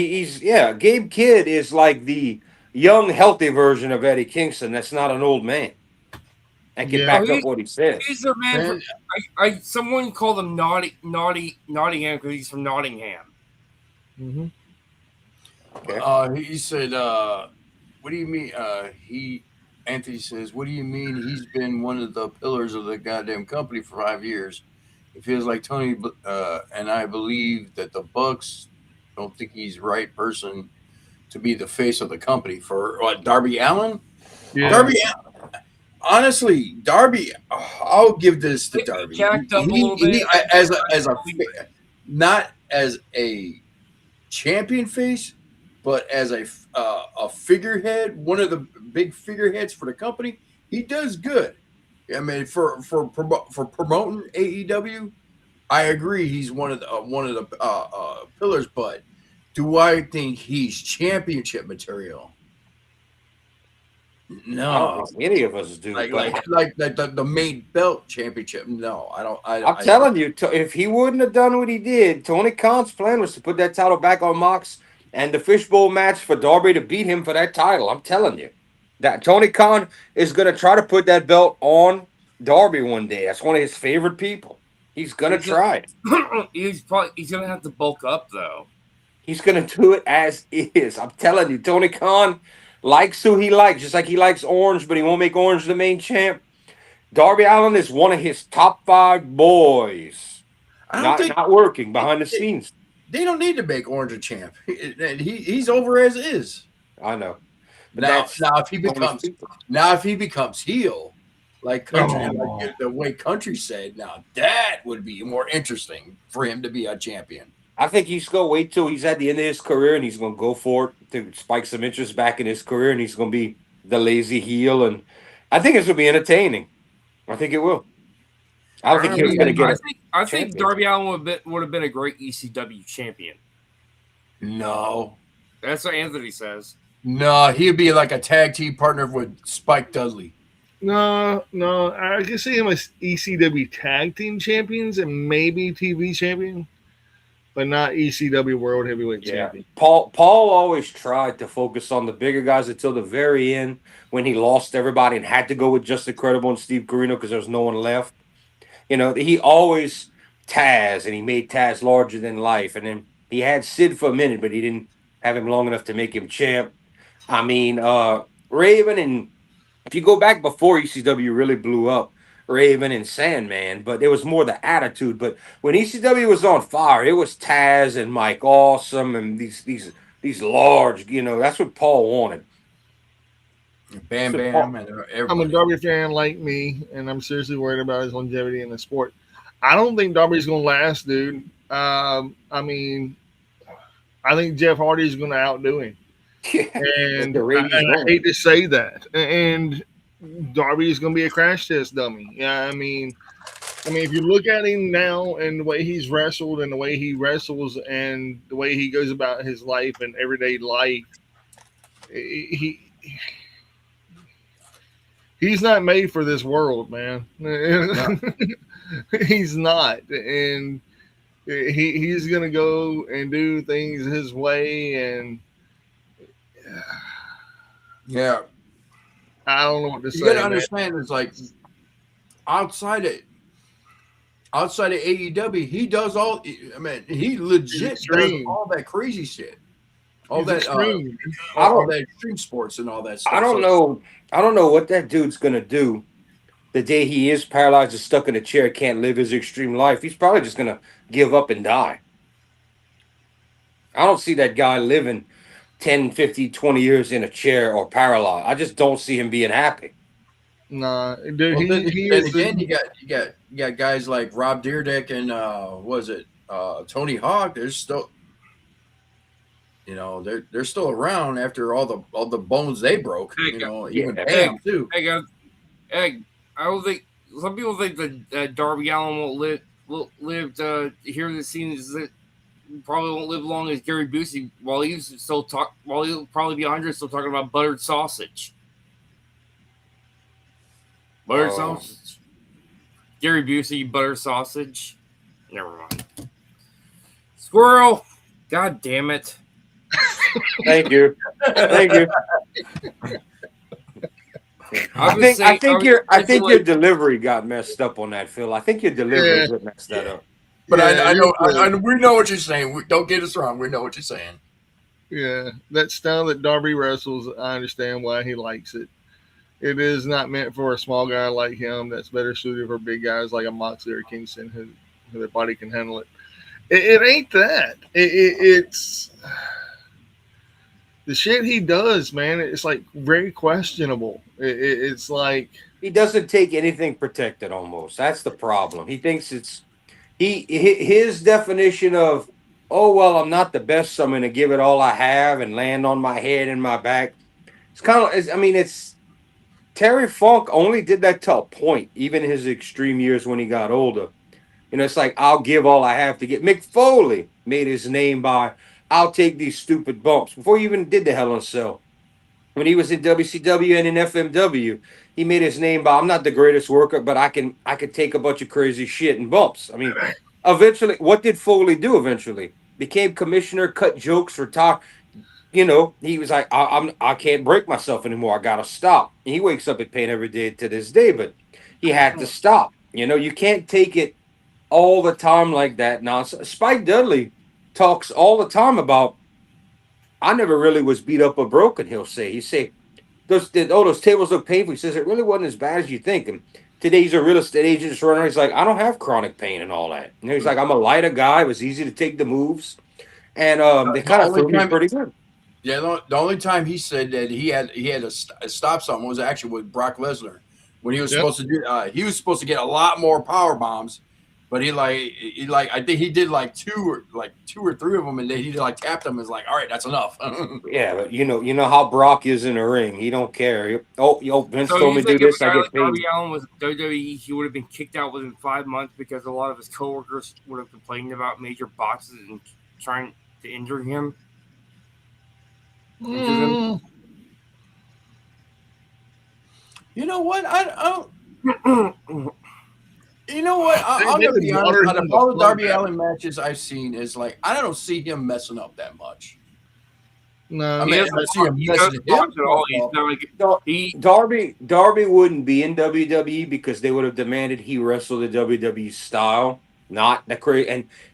Gabe Kidd is like the young, healthy version of Eddie Kingston. That's not an old man. And can back up what he says. He's a man. Someone called him Nottingham because he's from Nottingham. Mm-hmm. Okay. He said, "What do you mean?" Anthony says, "What do you mean? He's been one of the pillars of the goddamn company for 5 years. It feels like Tony and I believe that the Bucks don't think he's the right person to be the face of the company for what, Darby Allin. Yeah. Darby Allin." Honestly, Darby, I'll give this to Darby. Jacked up a little bit. Not as a champion face, but as a figurehead, one of the big figureheads for the company. He does good. I mean, for promoting AEW, I agree. He's one of the pillars. But do I think he's championship material? No, I don't think any of us do. like the main belt championship. No, I don't. I'm telling you, if he wouldn't have done what he did, Tony Khan's plan was to put that title back on Mox and the fishbowl match for Darby to beat him for that title. I'm telling you, that Tony Khan is going to try to put that belt on Darby one day. That's one of his favorite people. He's going to try it. He's going to have to bulk up though. He's going to do it as is. I'm telling you, Tony Khan likes who he likes, just like he likes Orange, but he won't make Orange the main champ. Darby Allin is one of his top 5 boys. Not working behind the scenes. They don't need to make Orange a champ. He's over as is. I know. But now if he becomes heel, like Country, like the way Country said, now that would be more interesting for him to be a champion. I think he's going to wait till he's at the end of his career and he's going to go for it to spike some interest back in his career, and he's going to be the lazy heel. And I think it's going to be entertaining. I think it will. I don't think he was going to get it. I think Darby Allin would have been a great ECW champion. No. That's what Anthony says. No, he'd be like a tag team partner with Spike Dudley. No, I can see him as ECW tag team champions and maybe TV champion, but not ECW World Heavyweight Champion. Paul always tried to focus on the bigger guys until the very end when he lost everybody and had to go with Just Incredible and Steve Corino because there was no one left. He always Taz, and he made Taz larger than life. And then he had Sid for a minute, but he didn't have him long enough to make him champ. I mean, Raven, and if you go back before ECW really blew up, Raven and Sandman, but there was more the attitude. But when ECW was on fire, it was Taz and Mike Awesome and these large, that's what Paul wanted. Bam Bam and everybody. I'm a Darby fan like me, and I'm seriously worried about his longevity in the sport. I don't think Darby's going to last, dude. I mean, I think Jeff Hardy is going to outdo him. Yeah, and I hate to say that. And Darby is going to be a crash test dummy. Yeah, I mean, I mean, if you look at him now and the way he's wrestled and the way he wrestles and the way he goes about his life and everyday life, he he's not made for this world, man. No. He's not, and he's gonna go and do things his way, and Yeah. I don't know what to You say, got to man. understand is like outside of AEW, he does all. I mean, he legit does extreme. all that crazy shit, all He's that extreme. I all don't. that extreme sports and all that stuff. I don't know. I don't know what that dude's gonna do the day he is paralyzed and stuck in a chair, can't live his extreme life. He's probably just gonna give up and die. I don't see that guy living 10, 50, 20 years in a chair or paralyzed. I just don't see him being happy. Nah, dude, Well, he then is. again, you got guys like Rob Dyrdek and was it Tony Hawk? They're still, they're still around after all the bones they broke. Hey, Even yeah. Bam too. Hey, guys. Hey, I don't think some people think that Darby Allin won't live to hear the scenes that probably won't live long as Gary Busey while he'll probably be 100 still talking about buttered sausage. Buttered Oh. sausage. Gary Busey, buttered sausage. Never mind. Squirrel. God damn it. Thank you. Thank you. I think your delivery got messed up on that, Phil. I think your delivery Yeah. messed that up. But Yeah, I know, you're good. we know what you're saying. Don't get us wrong. We know what you're saying. Yeah, that style that Darby wrestles, I understand why he likes it. It is not meant for a small guy like him. That's better suited for big guys like a Moxley or Kingston who their body can handle it. It ain't that. It's the shit he does, man. It's like very questionable. It's like He doesn't take anything protected almost. That's the problem. He thinks it's his definition of, oh well, I'm not the best, so I'm gonna give it all I have and land on my head and my back. It's kind of I mean, it's Terry Funk only did that to a point, even his extreme years when he got older. It's like I'll give all I have to get. Mick Foley made his name by I'll take these stupid bumps before he even did the Hell in a Cell. When he was in WCW and in FMW, he made his name by I'm not the greatest worker, but I can take a bunch of crazy shit and bumps. I mean, eventually, what did Foley do? Eventually, became commissioner, cut jokes, retired. He was like, I can't break myself anymore. I gotta stop. And he wakes up in pain every day to this day, but he had to stop. You can't take it all the time like that. Now, Spike Dudley talks all the time about I never really was beat up or broken. He say those tables look painful. He says it really wasn't as bad as you think. And today he's a real estate agent. Just running. He's like, I don't have chronic pain and all that. He's like, I'm a lighter guy. It was easy to take the moves, and they kind of threw me pretty good. Yeah, the only time he said that he had to stop something was actually with Brock Lesnar when he was supposed to do. He was supposed to get a lot more power bombs, but he I think he did like two or three of them, and then he tapped them and was like, all right, that's enough. Yeah, but you know how Brock is in the ring. He don't care. Vince told me to do this. I get paid. Darby Allin was WWE, he would have been kicked out within 5 months because a lot of his coworkers would have complained about major boxes and trying to injure him. mm, You know what? You know what? I'm They gonna be honest. watered Out of him all the the Darby fuck out. Allin matches I've seen, is like I don't see him messing up that much. no, I mean, I see him He messing doesn't box at all. He's up. not like Darby wouldn't be in WWE because they would have demanded he wrestle the WWE style, not the crazy,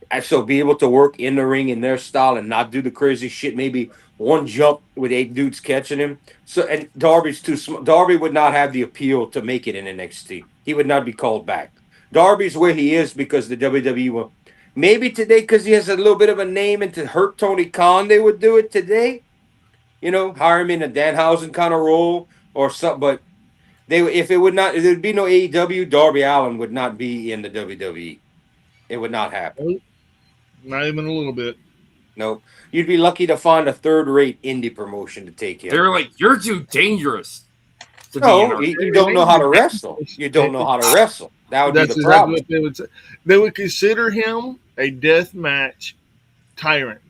and so be able to work in the ring in their style and not do the crazy shit. Maybe one jump with 8 dudes catching him. So and Darby's too small. Darby would not have the appeal to make it in NXT. He would not be called back. Darby's where he is because the WWE will. Maybe today because he has a little bit of a name and to hurt Tony Khan, they would do it today. Hire him in a Danhausen kind of role or something. But if there'd be no AEW, Darby Allin would not be in the WWE. It would not happen. not even a little bit. Nope. You'd be lucky to find a third-rate indie promotion to take him. they're like, you're too dangerous to be in No, our. you don't know how to wrestle. You don't know how to wrestle. That would be That's the exactly problem. what they would say. They would consider him a death match tyrant,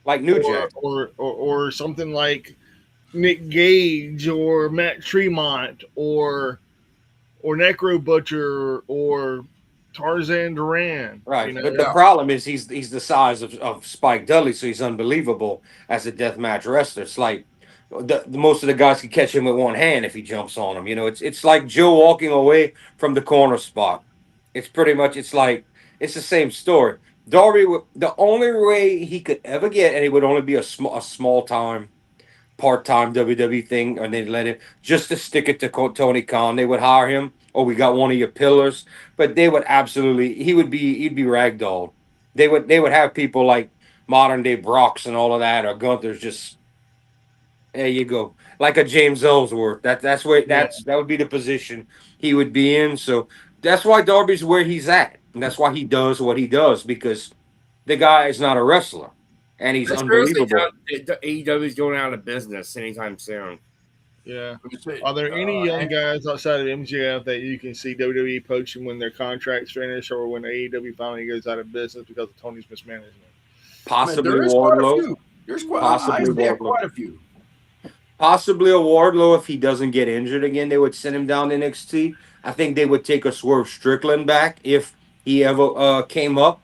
Like New Jack. or something like Nick Gage or Matt Tremont or Necro Butcher or Tarzan Duran. Right. You know, But the Yeah. problem is he's the size of Spike Dudley, so he's unbelievable as a deathmatch wrestler. It's like the most of the guys can catch him with one hand if he jumps on him. You know, it's like Joe walking away from the corner spot. It's pretty much it's the same story. Darby, the only way he could ever get, and it would only be a small time part-time WWE thing, and they'd let him just to stick it to Tony Khan. They would hire him. Oh, we got one of your pillars, but they would absolutely he'd be ragdolled. They would have people like modern day Brocks and all of that, or Gunther's just there you go, like a James Ellsworth. That would be the position he would be in. So that's why Darby's where he's at, and that's why he does what he does because the guy is not a wrestler, and he's I seriously unbelievable. doubt AEW is going out of business anytime soon. yeah. Are there any young and- guys outside of MJF that you can see WWE poaching when their contracts finish or when AEW finally goes out of business because of Tony's mismanagement? Possibly there is quite a Wardlow. few. There's quite, Possibly I have Wardlow. quite a few. Possibly a Wardlow if he doesn't get injured again. They would send him down to NXT. I think they would take a Swerve Strickland back if he ever came up,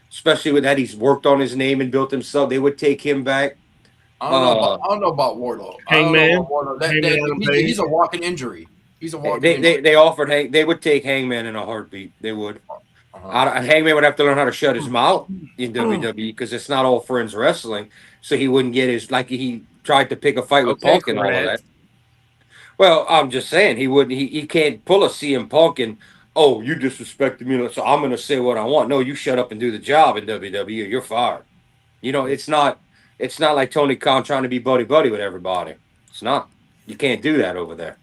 especially with that he's worked on his name and built himself. They would take him back. I don't know about Wardlow. Hangman? He's a walking injury. He's a walking injury. They offered they would take Hangman in a heartbeat. They would. Hangman would have to learn how to shut his mouth in WWE because it's not all friends wrestling. So he wouldn't get his like he tried to pick a fight with Punk and all of that. Well, I'm just saying he wouldn't. He can't pull a CM Punk and oh you disrespected me, so I'm going to say what I want. No, you shut up and do the job in WWE. Or you're fired. You know it's not like Tony Khan trying to be buddy with everybody. It's not. You can't do that over there.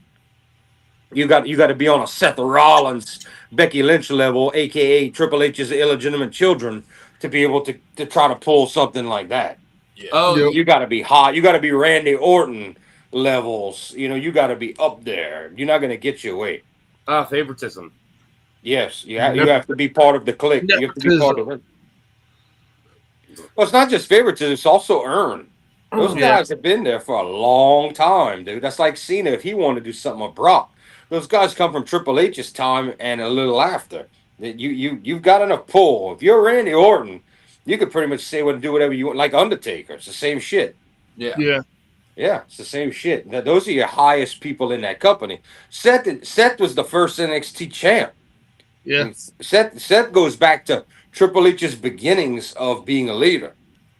You got to be on a Seth Rollins, Becky Lynch level, aka Triple H's illegitimate children, to be able to try to pull something like that. Yeah. Oh, Yep. You got to be hot. You got to be Randy Orton levels. You know, you got to be up there. You're not going to get your way. favoritism. Yes, you have to be part of the clique. You have to be part of it. Well, it's not just favoritism; it's also earned. Those guys have been there for a long time, dude. That's like Cena if he wanted to do something with Brock. Those guys come from Triple H's time and a little after. You've got enough pull. If you're Randy Orton, you could pretty much say and do whatever you want, like Undertaker. It's the same shit. Yeah. Yeah, it's the same shit. Those are your highest people in that company. Seth was the first NXT champ. Yeah. And Seth goes back to Triple H's beginnings of being a leader.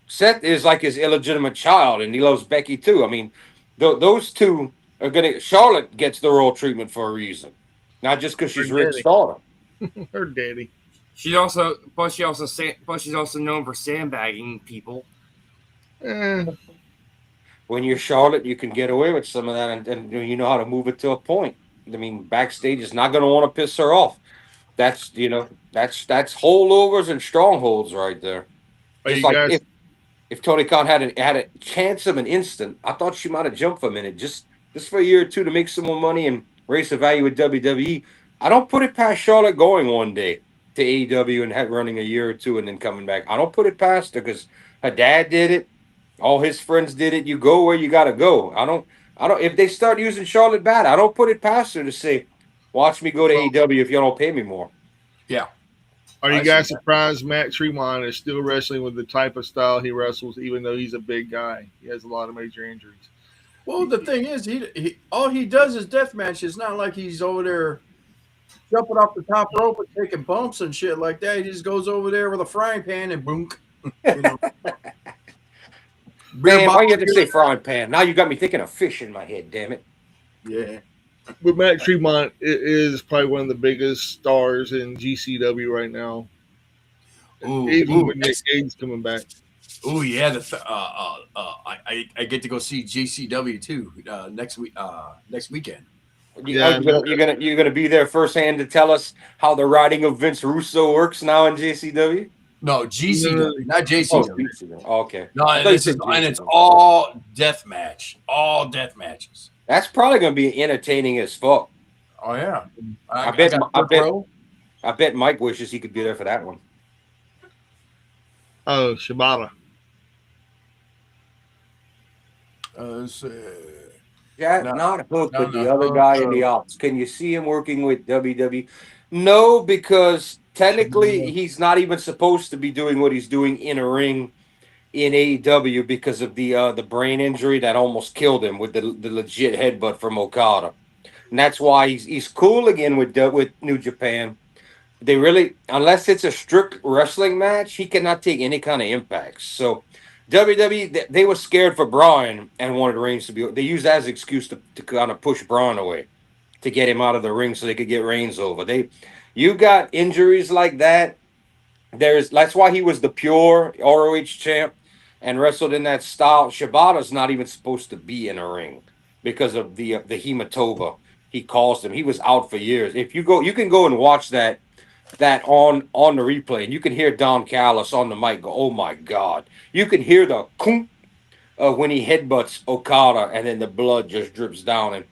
Seth is like his illegitimate child, and he loves Becky too. I mean, those two are gonna. Charlotte gets the royal treatment for a reason, not just because she's Rick Starter. Her daddy. She's also known for sandbagging people. When you're Charlotte, you can get away with some of that, and you know how to move it to a point. I mean, backstage is not going to want to piss her off. That's holdovers and strongholds right there. Just like if Tony Khan had a chance of an instant, I thought she might have jumped for a minute, just for a year or two to make some more money and raise the value with WWE. I don't put it past Charlotte going one day to AEW and running a year or two and then coming back. I don't put it past her because her dad did it. All his friends did it. You go where you got to go. I don't. If they start using Charlotte bad, I don't put it past her to say, "Watch me go to AEW if you don't pay me more." Yeah. Are you guys surprised Matt Tremont is still wrestling with the type of style he wrestles, even though he's a big guy? He has a lot of major injuries. Well, the thing is, he all he does is death matches. It's not like he's over there jumping off the top rope and taking bumps and shit like that. He just goes over there with a frying pan and boom. You know. Man, why you have to say frying pan? Now you got me thinking of fish in my head. Damn it. Yeah. But Matt Tremont is probably one of the biggest stars in GCW right now. Even when Nick Gage's coming back. Oh yeah, I get to go see GCW too next weekend. Yeah, you're gonna be there firsthand to tell us how the writing of Vince Russo works now in JCW. No, GCW, not JCW. Oh, okay. No, it's all death match, all death matches. That's probably going to be entertaining as fuck. Oh yeah, I I bet. got I front bet. row. I bet Mike wishes he could be there for that one. Oh, Shibata. Let's see. Jack, Not not Hook, but not the the other hook. guy in the ops. Can you see him working with WWE? No, because technically he's not even supposed to be doing what he's doing in a ring in AEW because of the brain injury that almost killed him with the legit headbutt from Okada. And that's why he's cool again with New Japan. They really, unless it's a strict wrestling match, he cannot take any kind of impacts. So WWE, they were scared for Brian and wanted Reigns to be. They used that as an excuse to kind of push Brian away to get him out of the ring so they could get Reigns over. You got injuries like that. That's why he was the pure ROH champ and wrestled in that style. Shibata's not even supposed to be in a ring because of the hematoma he caused him. He was out for years. If you go, you can go and watch that on the replay, and you can hear Don Callis on the mic go, "Oh my God!" You can hear the kunk when he headbutts Okada, and then the blood just drips down, and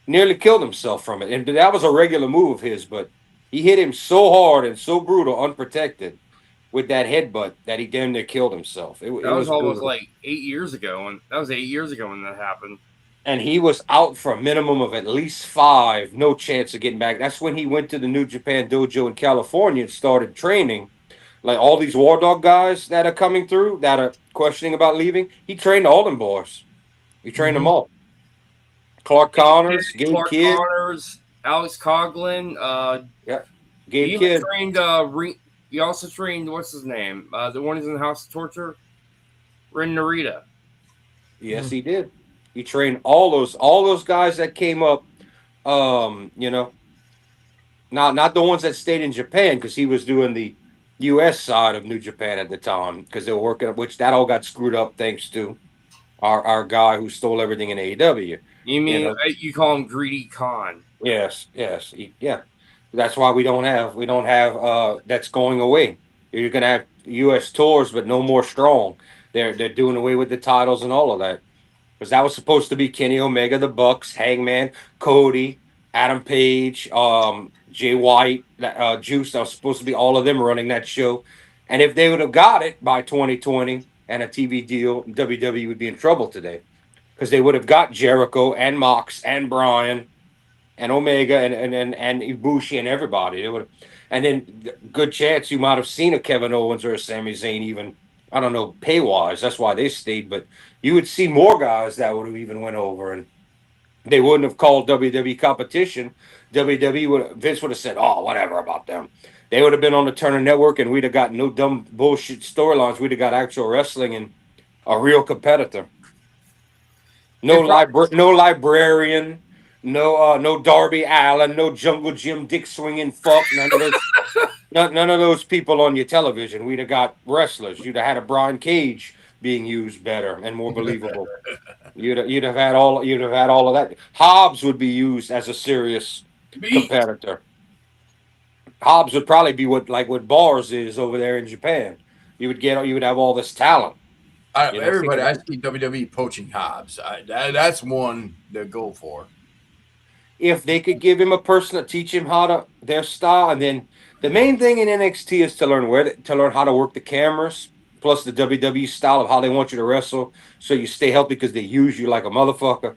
nearly killed himself from it. And that was a regular move of his, but he hit him so hard and so brutal, unprotected, with that headbutt that he damn near killed himself. It That was was almost brutal. like 8 years ago, and that was 8 years ago when that happened. And he was out for a minimum of at least 5, no chance of getting back. That's when he went to the New Japan dojo in California and started training. Like all these War Dog guys that are coming through that are questioning about leaving, he trained all them boys. He trained them Mhm. all. Clark Connors, Gabe Clark Kidd. Connors, Alex Coughlin. Yeah. He Gabe even Kidd. trained. He also trained. What's his name? The one who's in the House of Torture. Ren Narita. Yes, he did. He trained all those guys that came up. You know, not the ones that stayed in Japan because he was doing the U.S. side of New Japan at the time because they were working, which that all got screwed up thanks to our guy who stole everything in AEW. You You mean know, you call him Greedy Khan? yes, yeah. That's why we don't have that's going away. You're gonna have U.S. tours, but no more strong. They're doing away with the titles and all of that because that was supposed to be Kenny Omega, the Bucks, Hangman, Cody, Adam Page, Jay White, Juice. That was supposed to be all of them running that show. And if they would have got it by 2020 and a TV deal, WWE would be in trouble today because they would have got Jericho and Mox and Bryan and Omega and Ibushi and everybody. It would, and then good chance you might have seen a Kevin Owens or a Sami Zayn even. I don't know pay wise. That's why they stayed, but you would see more guys that would have even went over, and they wouldn't have called WWE competition. WWE would Vince would have said, "Oh, whatever about them." They would have been on the Turner Network, and we'd have got no dumb bullshit storylines. We'd have got actual wrestling and a real competitor. They probably No librarian, no Darby Allen, no Jungle Jim Dick swinging fuck. None of those people on your television. We'd have got wrestlers. You'd have had a Brian Cage being used better and more believable. You'd have had all of that. Hobbs would be used as a serious Me. competitor. Hobbs would probably be what Bars is over there in Japan. You would have all this talent. Everybody, Thinking I see WWE poaching Hobbs. That's one to go for. if they could give him a person to teach him how to their style, and then the main thing in NXT is to learn how to work the cameras, plus the WWE style of how they want you to wrestle, so you stay healthy because they use you like a motherfucker.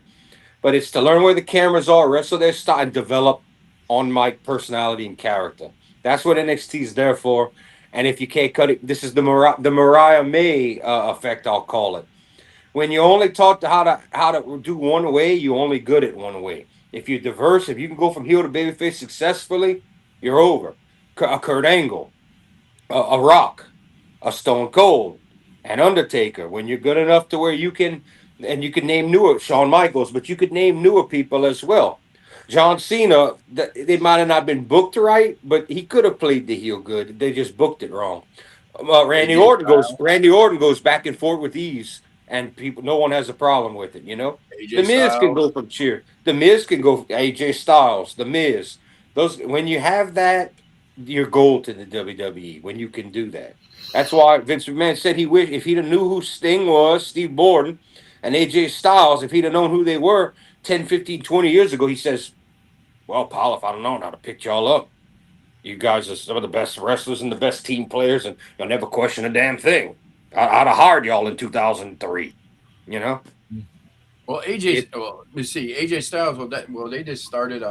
But it's to learn where the cameras are, wrestle their style, and develop on mic personality and character. That's what NXT is there for. And if you can't cut it, this is the Mariah May effect, I'll call it. When you only taught to how to do one way, you're only good at one way. If you're diverse, if you can go from heel to babyface successfully, you're over. A Kurt Angle, a Rock, a Stone Cold, an Undertaker. When you're good enough to where you can, and you can name newer Shawn Michaels, but you could name newer people as well. John Cena, they might have not been booked right, but he could have played the heel good. They just booked it wrong. AJ Styles. Randy Orton goes back and forth with ease, and people, no one has a problem with it. The AJ Miz can Styles. go from cheer. The Miz can go AJ Styles. The Miz. Those when you have that, you're gold to the WWE when you can do that. That's why Vince McMahon said he wished if he'd have knew who Sting was, Steve Borden, and AJ Styles, if he'd have known who they were, 10, 15, 20 years ago, he says, well, Paul, if I don't know how to pick y'all up, you guys are some of the best wrestlers and the best team players, and you'll never question a damn thing. I'd have hired y'all in 2003. You know, Well, it, Well, let's see. AJ Styles. They just started.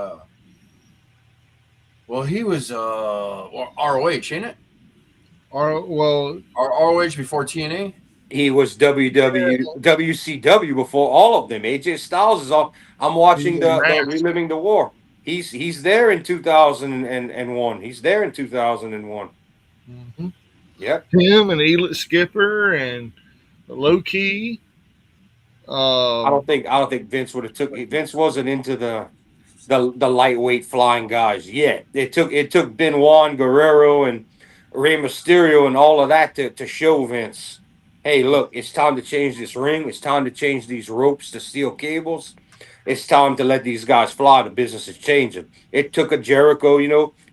Well, he was ROH, ain't it? Well, ROH before TNA. he was WCW before all of them. AJ Styles is on. I'm he was watching in the Mass. reliving the war. He's there in 2001. He's there in 2001. Mhm. Yep. Him and Elite Skipper and Low Key. Um, I don't think Vince would have took. Vince wasn't into the lightweight flying guys yet. It took Benoit, Guerrero, and Rey Mysterio and all of that to show Vince, hey, look, it's time to change this ring. It's time to change these ropes to steel cables. It's time to let these guys fly. The business is changing. It took a Jericho,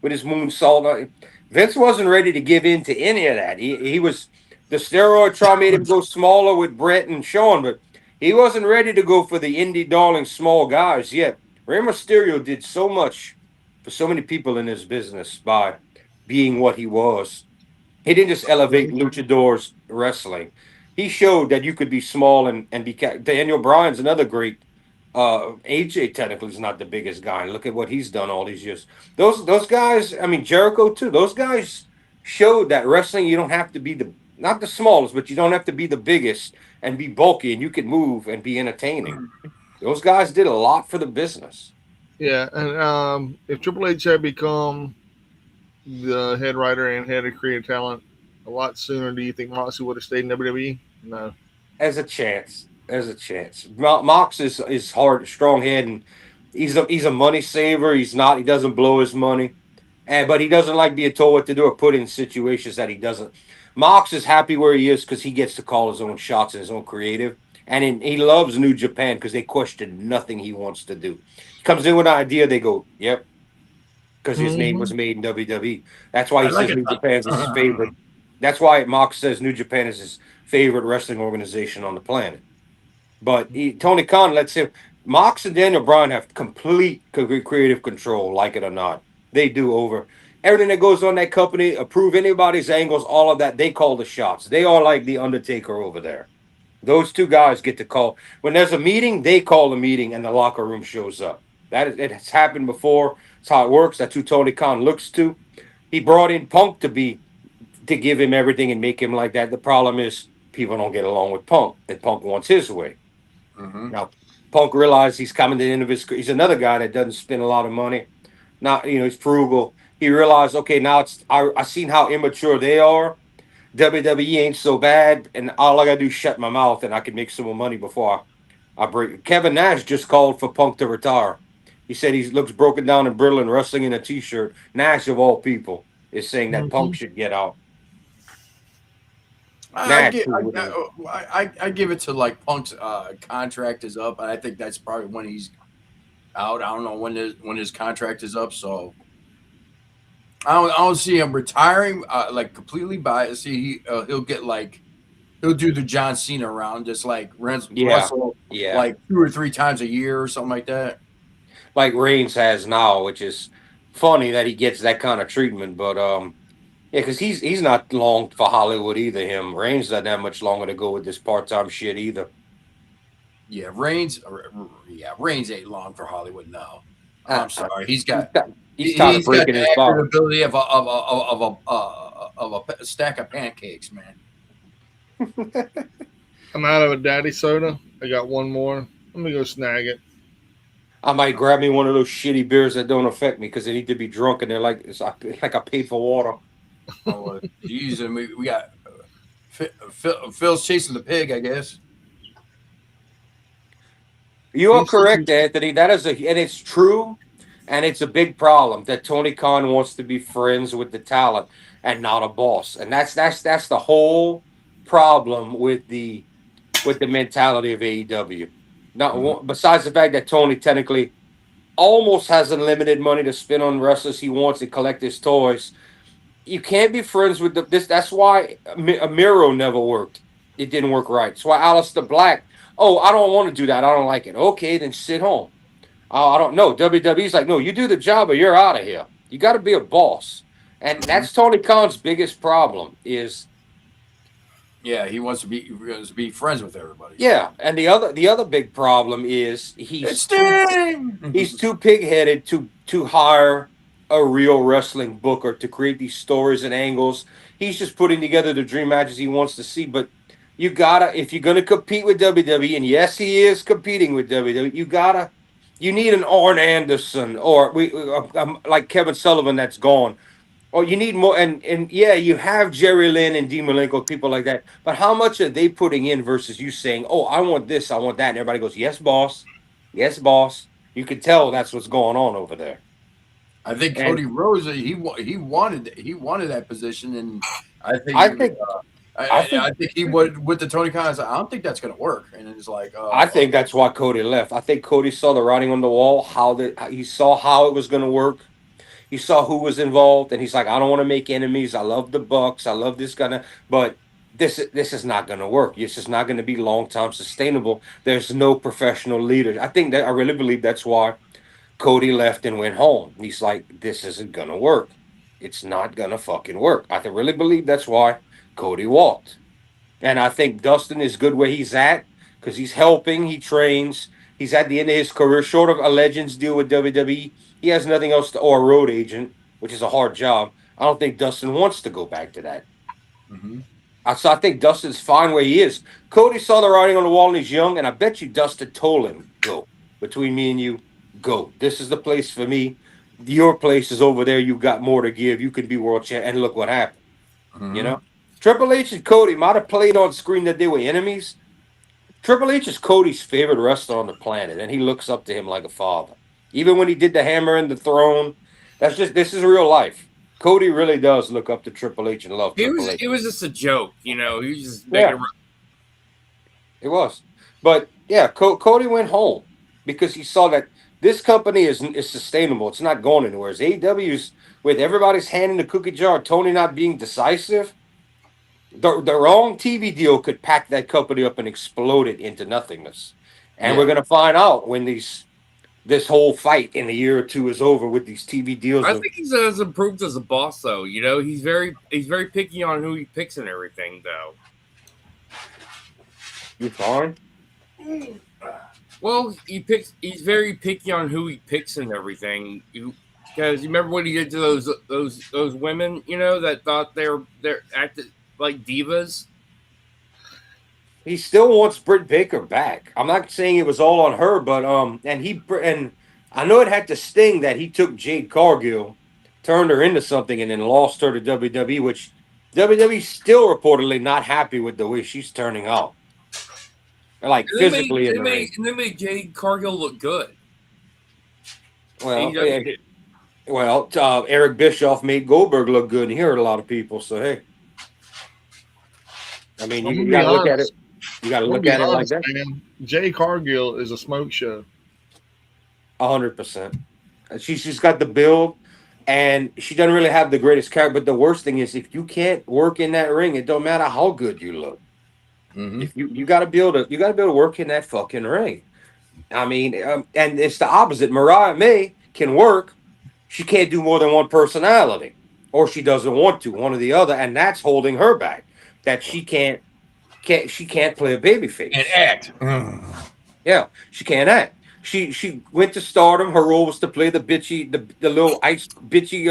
with his moonsault. Vince wasn't ready to give in to any of that. He was the steroid trial made him go smaller with Brett and Shawn, but he wasn't ready to go for the indie darling small guys yet. Rey Mysterio did so much for so many people in this business by being what he was. He didn't just elevate luchadors wrestling. He showed that you could be small and be. Daniel Bryan's another great. AJ technically is not the biggest guy. Look at what he's done all these years. Those guys. I mean Jericho too. Those guys showed that wrestling you don't have to be the not the smallest, but you don't have to be the biggest and be bulky, and you can move and be entertaining. Those guys did a lot for the business. yeah, and if Triple H had become the head writer and head of creative talent a lot sooner, do you think Moxley would have stayed in WWE? No. As a chance. As a chance. Mox is hard, strong head, and he's a money saver. He's not. He doesn't blow his money, and but he doesn't like being told what to do or put in situations that he doesn't. Mox is happy where he is because he gets to call his own shots and his own creative, and he loves New Japan because they question nothing he wants to do. He comes in with an idea, they go, "Yep," because his name Hmm. was made in WWE. That's why I he like says it. New Japan's his favorite. That's why Mox says New Japan is his favorite wrestling organization on the planet. But Tony Khan lets him. Mox and Daniel Bryan have complete creative control, like it or not. They do over everything that goes on that company, approve anybody's angles, all of that. They call the shots. They are like the Undertaker over there. Those two guys get to call. When there's a meeting, they call the meeting and the locker room shows up. It has happened before. That's how it works. That's who Tony Khan looks to. He brought in Punk to give him everything and make him like that. The problem is people don't get along with Punk, and Punk wants his way. Mm-hmm. Now, Punk realized he's coming to the end of his. He's another guy that doesn't spend a lot of money. Not he's frugal. He realized, okay, now I seen how immature they are. WWE ain't so bad, and all I gotta do is shut my mouth, and I can make some more money before I break. Kevin Nash just called for Punk to retire. He said he looks broken down and brittle and wrestling in a t-shirt. Nash of all people is saying that Punk Hmm. should get out. I Nash, get, who I give it to like Punk's contract is up, and I think that's probably when he's out. I don't know when his contract is up, so I don't see him retiring like completely. But I see he'll get like he'll do the John Cena round, just like yeah, Russell yeah, like 2 or 3 times a year or something like that. like Reigns has now, which is funny that he gets that kind of treatment. But yeah, because he's not long for Hollywood either. Him Reigns not that much longer to go with this part time shit either. Yeah, Reigns ain't long for Hollywood now. Uh, I'm uh, sorry, he's tired of he's got breaking the his accurate bar. ability of a stack of pancakes, man. I'm out of a daddy soda. I got one more. Let me go snag it. I might grab me one of those shitty beers that don't affect me because they need to be drunk and they're like I paid for water. Oh, geez, and we got Phil's chasing the pig, I guess. You are He's correct, Anthony. That is and it's true, and it's a big problem that Tony Khan wants to be friends with the talent and not a boss, and that's the whole problem with the mentality of AEW. Mhm. Not besides the fact that Tony technically almost has unlimited money to spend on wrestlers he wants to collect his toys. You can't be friends with this. That's why Miro never worked. It didn't work right. That's why Alistair Black. Oh, I don't want to do that. I don't like it. Okay, then sit home. Oh, I don't know. WWE's like, no, you do the job or you're out of here. You got to be a boss. And Mhm. that's Tony Khan's biggest problem is, Yeah, he wants to be friends with everybody. yeah. And the other big problem is It's Sting. he's too pig-headed to hire a real wrestling booker to create these stories and angles. He's just putting together the dream matches he wants to see. But you gotta, if you're gonna compete with WWE, and yes, he is competing with WWE, you need an Arn Anderson or like Kevin Sullivan that's gone. Or you need more, and yeah, you have Jerry Lynn and Dean Malenko, people like that. But how much are they putting in versus you saying, "Oh, I want this, I want that," and everybody goes, "Yes, boss, yes, boss." You can tell that's what's going on over there. I think And Cody Rhodes he wanted that position, and I think I he think, I, I I think, I think he would with the Tony Khan. I don't think that's going to work, and it's like, I think that's why Cody left. I think Cody saw the writing on the wall. He saw how it was going to work. He saw who was involved, and he's like, I don't want to make enemies. I love the Bucks. I love this kind of, but this is not going to work. This is not going to be long term sustainable. There's no professional leader. I think that I really believe that's why Cody left and went home. He's like, this isn't going to work. It's not going to fucking work. Really believe that's why Cody walked. And I think Dustin is good where he's at because he's helping, he trains. He's at the end of his career, short of a Legends deal with WWE. He has nothing else to, or a road agent, which is a hard job. I don't think Dustin wants to go back to that. Mhm. So I think Dustin's fine where he is. Cody saw the writing on the wall and he's young, and I bet you Dustin told him, go. Between me and you, go. This is the place for me. Your place is over there. You've got more to give. You can be world champ. And look what happened. You Mhm. know? Triple H and Cody might have played on screen that they were enemies. Triple H is Cody's favorite wrestler on the planet, and he looks up to him like a father. Even when he did the hammer and the throne, this is real life. Cody really does look up to Triple H and love Triple H. It was just a joke, you know. He was just making. Yeah, it was. But yeah, Cody went home because he saw that this company is sustainable. It's not going anywhere. As AEW's with everybody's hand in the cookie jar, Tony not being decisive, the wrong TV deal could pack that company up and explode it into nothingness. And we're Yeah. gonna find out when this whole fight in a year or two is over with these TV deals. I think he's as improved as a boss, though. You know, he's very picky on who he picks and everything, though. You fine? Well, he's very picky on who he picks and everything. Because you remember what he did to those women, you know, that thought they're acted like divas. He still wants Britt Baker back. I'm not saying it was all on her, but and I know it had to sting that he took Jade Cargill, turned her into something, and then lost her to WWE, which WWE's still reportedly not happy with the way she's turning out. Like And physically in the ring. they made Jade Cargill look good. Well, AEW did. well, Eric Bischoff made Goldberg look good, and he hurt a lot of people. So hey, I mean, I'm you gonna got be to look at it. honest. You got to I'm gonna look be at it like honest, that. man. Jay Cargill is a smoke show. 100%. She's got the build, and she doesn't really have the greatest character. But the worst thing is, if you can't work in that ring, it don't matter how good you look. Mhm. If you got to be able to work in that fucking ring. I mean, and it's the opposite. Mariah May can work. She can't do more than one personality, or she doesn't want to, one or the other, and that's holding her back. That she can't play a baby And face. act. Yeah, she can't act. She went to Stardom. Her role was to play the bitchy, the little ice bitchy,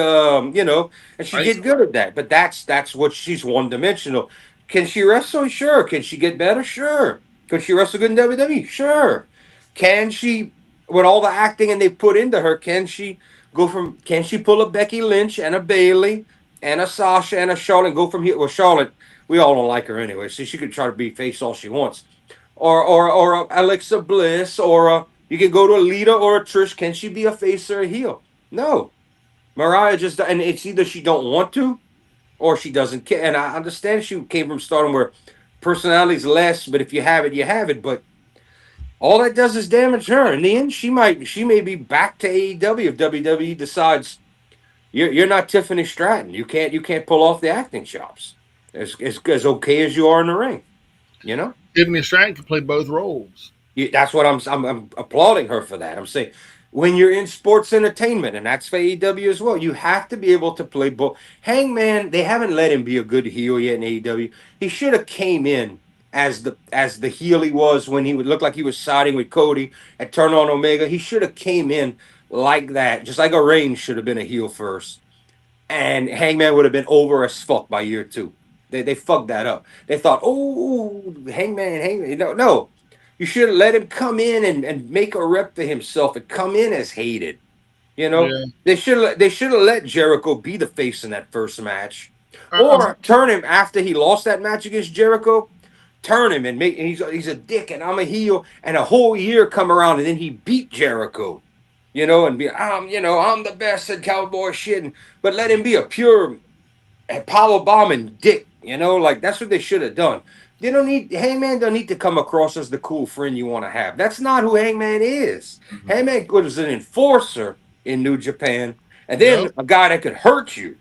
and she Ice did good at that. But that's what she's one dimensional. Can she wrestle? Sure. Can she get better? Sure. Could she wrestle good in WWE? Sure. Can she, with all the acting and they put into her, can she can she pull a Becky Lynch and a Bailey and a Sasha and a Charlotte and go from here? Well, Charlotte, we all don't like her anyway, so she could try to be face all she wants. Or Alexa Bliss, or you can go to a Lita or a Trish. Can she be a face or a heel? No. Mariah just, and it's either she don't want to or she doesn't care. And I understand she came from Stardom where personality's less, but if you have it, you have it. But all that does is damage her. In the end, she may be back to AEW if WWE decides you're not Tiffany Stratton. You can't pull off the acting chops as okay as you are in the ring. You know. Tiffany Stratton can play both roles. That's what I'm applauding her for that. I'm saying when you're in sports entertainment, and that's for AEW as well. You have to be able to play both. Hangman, they haven't let him be a good heel yet in AEW. He should have came in as the heel he was when he would look like he was siding with Cody and turn on Omega. He should have came in like that, just like a Reigns should have been a heel first, and Hangman would have been over as fuck by year two. They fucked that up. They thought, oh, Hangman. No. You should have let him come in and make a rep for himself and come in as hated. You know, Yeah. they should have let Jericho be the face in that first match, I- or turn him after he lost that match against Jericho. Turn him and make and he's a dick and I'm a heel, and a whole year come around and then he beat Jericho. And be I'm the best at cowboy shit, but let him be a pure power bombing dick. Like that's what they should have done. They don't need Hangman. Don't need to come across as the cool friend you want to have. That's not who Hangman is. Mhm. Hangman was an enforcer in New Japan, and then Yep. a guy that could hurt you.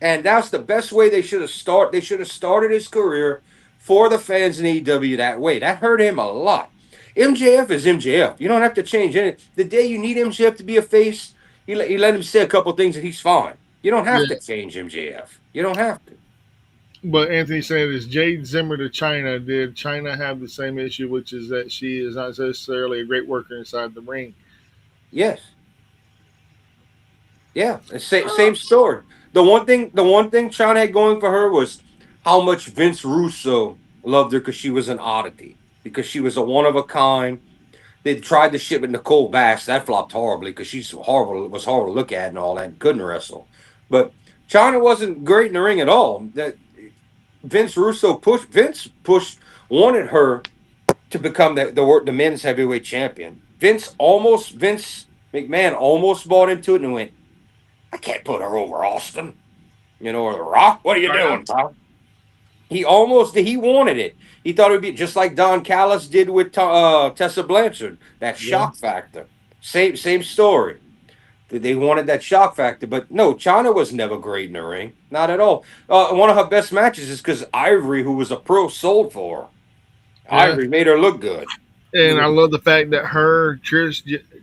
And that's the best way they should have started. They should have started his career for the fans in AEW that way. That hurt him a lot. MJF is MJF. You don't have to change it. The day you need MJF to be a face, you let him say a couple things and he's fine. You don't have to change MJF. You don't have to. But Anthony said, is Jade Zimmer to China? Did China have the same issue, which is that she is not necessarily a great worker inside the ring? Yes. Yeah. Same story. The one thing China had going for her was how much Vince Russo loved her because she was an oddity, because she was a one of a kind. They tried the shit with Nicole Bass. That flopped horribly because she's horrible. It was horrible to look at and all that. And couldn't wrestle. But China wasn't great in the ring at all. That Vince wanted her to become the men's heavyweight champion. Vince McMahon almost bought into it and went, I can't put her over Austin, or The Rock. What are you doing, pal? He wanted it. He thought it would be just like Don Callis did with Tessa Blanchard. That shock factor. Same story. They wanted that shock factor, but no, China was never great in the ring, not at all. One of her best matches is because Ivory, who was a pro, sold for her. Yeah. Ivory made her look good. And I love the fact that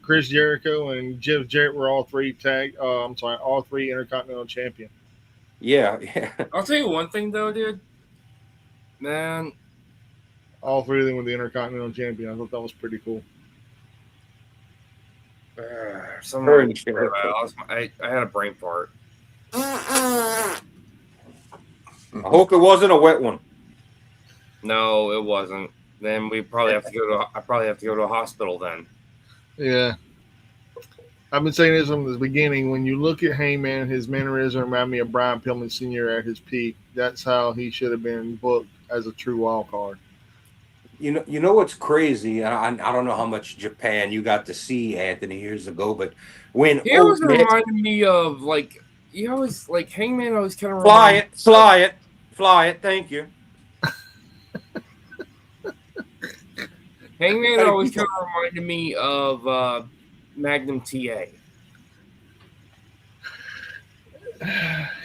Chris Jericho, and Jeff Jarrett were all three Intercontinental champion. Yeah. I'll tell you one thing though, dude. Man, All three of them were the Intercontinental champion. I thought that was pretty cool. Her and Jericho. I had a brain fart. I hope it wasn't a wet one. No, it wasn't. Then I probably have to go to a hospital then. Yeah. I've been saying this from the beginning. When you look at Heyman, his mannerism remind me of Brian Pillman Sr. at his peak. That's how he should have been booked as a true wild card. You know what's crazy? I don't know how much Japan you got to see, Anthony, years ago, but when He always reminded me of Hangman always kind of fly it. Thank you. Hangman always kind of reminded me of Magnum TA.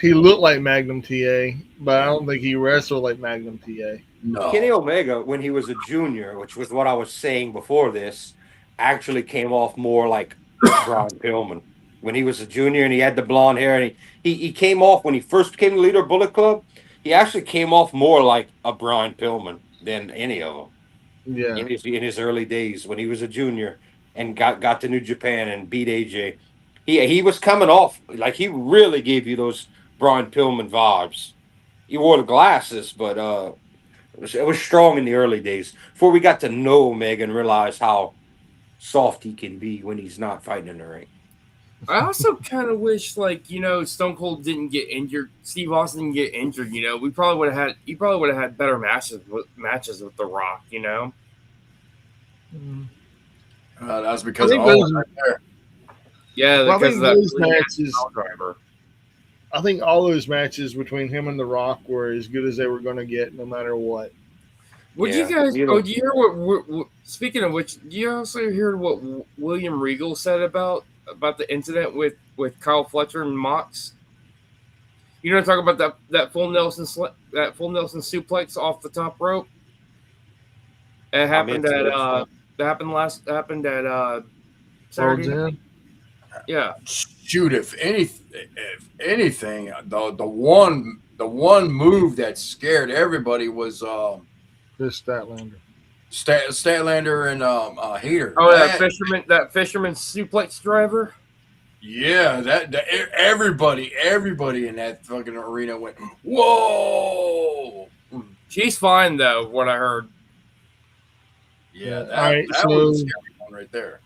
He looked like Magnum TA, but I don't think he wrestled like Magnum TA. No. Kenny Omega, when he was a junior, which was what I was saying before this, actually came off more like Brian Pillman. When he was a junior and he had the blonde hair, and he came off when he first became the leader of Bullet Club, he actually came off more like a Brian Pillman than any of them. Yeah. In his early days when he was a junior and got to New Japan and beat AJ. He was coming off like he really gave you those Brian Pillman vibes. He wore the glasses, but it was strong in the early days before we got to know Omega and realize how soft he can be when he's not fighting in the ring. I also kind of wish, Stone Cold didn't get injured. Steve Austin didn't get injured. He probably would have had better matches with The Rock. That's because I of think all those- right there. Yeah, Well, I because think of that those really matches- bad driver. I think all those matches between him and The Rock were as good as they were going to get, no matter what. Would Yeah, you guys? you know- Do you hear what? Speaking of which, do you also hear what William Regal said about the incident with Kyle Fletcher and Mox? You know, talk about that full Nelson suplex off the top rope. It happened at Saturday. World's End? Yeah. Shoot, if anything, the one move that scared everybody was This Statlander. Statlander and Hater. Oh, that fisherman suplex driver. Yeah, everybody in that fucking arena went, whoa. She's fine though. What I heard. Yeah, that, All right, that so was a scary one right there.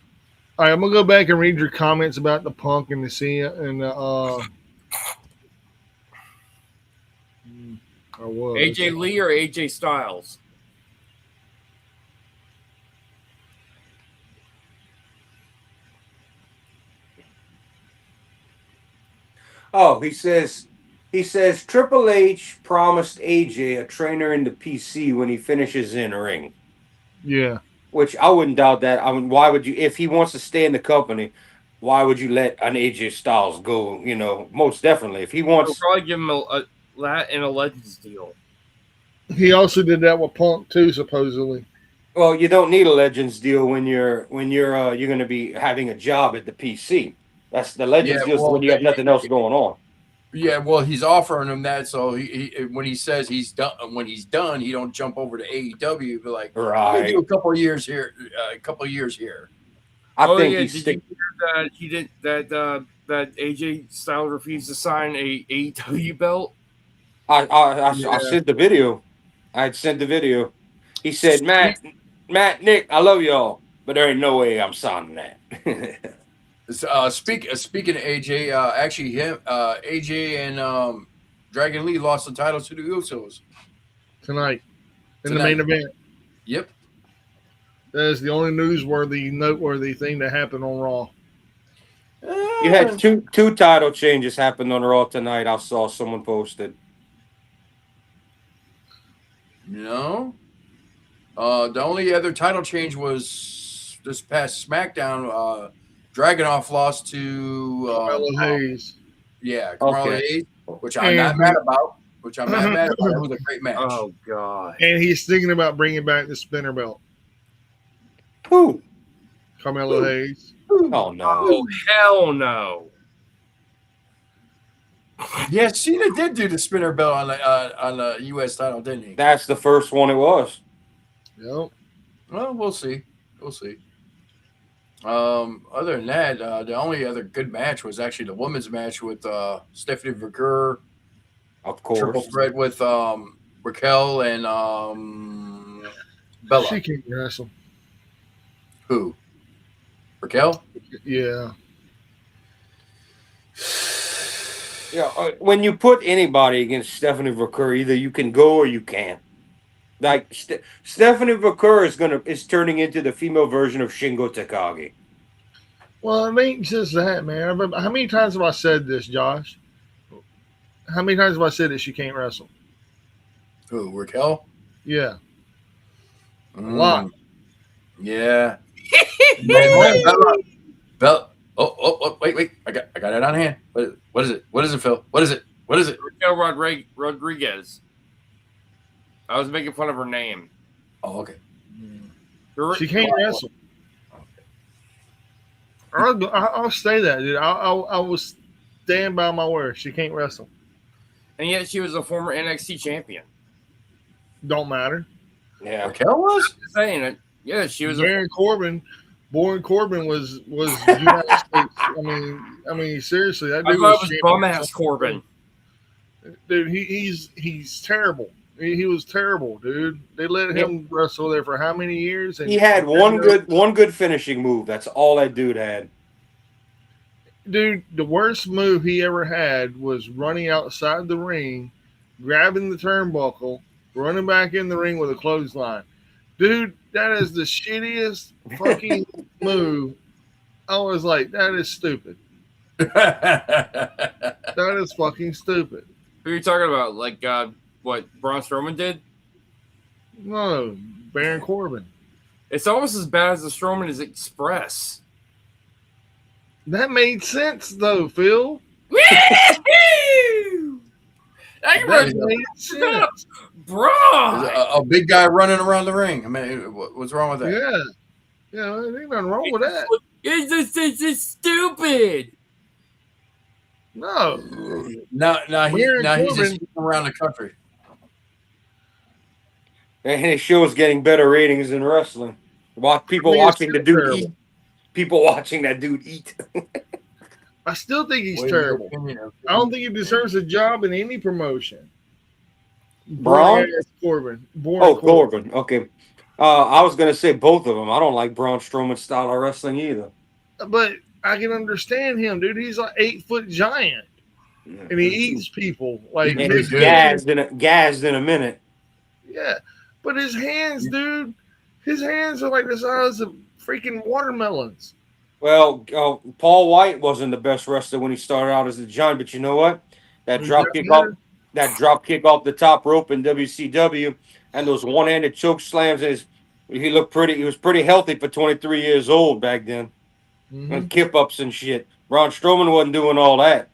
all right, I'm gonna go back and read your comments about the Punk and the Cena and or what? AJ Lee or AJ Styles? Oh, he says Triple H promised AJ a trainer in the PC when he finishes in ring. Yeah. Which I wouldn't doubt that. I mean, why would you, if he wants to stay in the company, why would you let an AJ Styles go? You know, most definitely. If he They'll wants, probably give him that and a Legends deal. He also did that with Punk too, supposedly. well, you don't need a Legends deal when you're going to be having a job at the PC. That's the Legends deal when you have nothing else going on. Yeah, well, he's offering him that, so he when he says he's done, when he's done, he don't jump over to AEW. Be like, Right. "Let me do a couple of years here, I think yeah, he's did you hear that he did that AJ Styles refused to sign a AEW belt? I sent the video. I had sent the video. He said, Matt, Nick, I love y'all, but there ain't no way I'm signing that. Speaking of AJ, actually, AJ and Dragon Lee lost the title to the Usos Tonight in the main event. Yep, That is the only noteworthy thing that happened on Raw. You had two title changes happened on Raw tonight. I saw someone posted. No, the only other title change was this past SmackDown. Dragunov lost to Carmelo Hayes. Yeah, Carmelo Okay. Hayes, which I'm not mad about. That was a great match. Oh god! And he's thinking about bringing back the spinner belt. Who? Carmelo Hayes. Oh no! Oh hell no! Yeah, Cena did do the spinner belt on the U.S. title, didn't he? That's the first one it was. Yep. Well, we'll see. Other than that, the only other good match was actually the women's match with Stephanie Vergara. Of course. Triple threat with Raquel and Bella. She can't wrestle. Who? Raquel? Yeah. Yeah, when you put anybody against Stephanie Vergara, either you can go or you can't. Like Stephanie Vergara is turning into the female version of Shingo Takagi. Well, it ain't just that, man. How many times have I said this, Josh? How many times have I said that she can't wrestle? Who? Raquel? Yeah. A lot. Yeah. Bella. Oh, wait. I got it on hand. What is it? What is it, Phil? What is it? Raquel Rodriguez. I was making fun of her name. Oh, okay. She can't wrestle. I'll say that, dude. I will stand by my word. She can't wrestle. And yet she was a former NXT champion. Don't matter. Yeah. Raquel was? I'm saying it. Yeah, she was. Baron Corbin was United States. I mean, seriously, that I dude thought was it was bum ass Corbin. Dude, he's terrible. He was terrible, dude. They let him wrestle there for how many years? And he had one good finishing move. That's all that dude had. Dude, the worst move he ever had was running outside the ring, grabbing the turnbuckle, running back in the ring with a clothesline. Dude, that is the shittiest fucking move. I was like, that is stupid. That is fucking stupid. Who are you talking about? Like what Braun Strowman did? No, Baron Corbin. It's almost as bad as the Strowman is Express. That made sense, though, Phil. That made sense. Braun! A big guy running around the ring. I mean, what's wrong with that? Yeah, there's nothing wrong with that. This is stupid. No, Now Baron he's just Corbin. around the country. And his show's getting better ratings than wrestling. Watch I people think it's watching the still dude terrible. eat. People watching that dude eat. I still think he's What is your terrible. opinion? I don't think he deserves a job in any promotion. Braun? Corbin. Oh, Corbin. Okay. I was gonna say both of them. I don't like Braun Strowman's style of wrestling either. But I can understand him, dude. He's like 8-foot giant, and he eats people like And he's good. gassed in a minute. Yeah, but his hands, dude, his hands are like the size of freaking watermelons. Well, Paul White wasn't the best wrestler when he started out as a giant, but you know what? That He drop got kick better. off, that drop kick off the top rope in WCW, and those one-handed choke slams. He looked pretty. He was pretty healthy for 23 years old back then, and Mhm. kip ups and shit. Braun Strowman wasn't doing all that.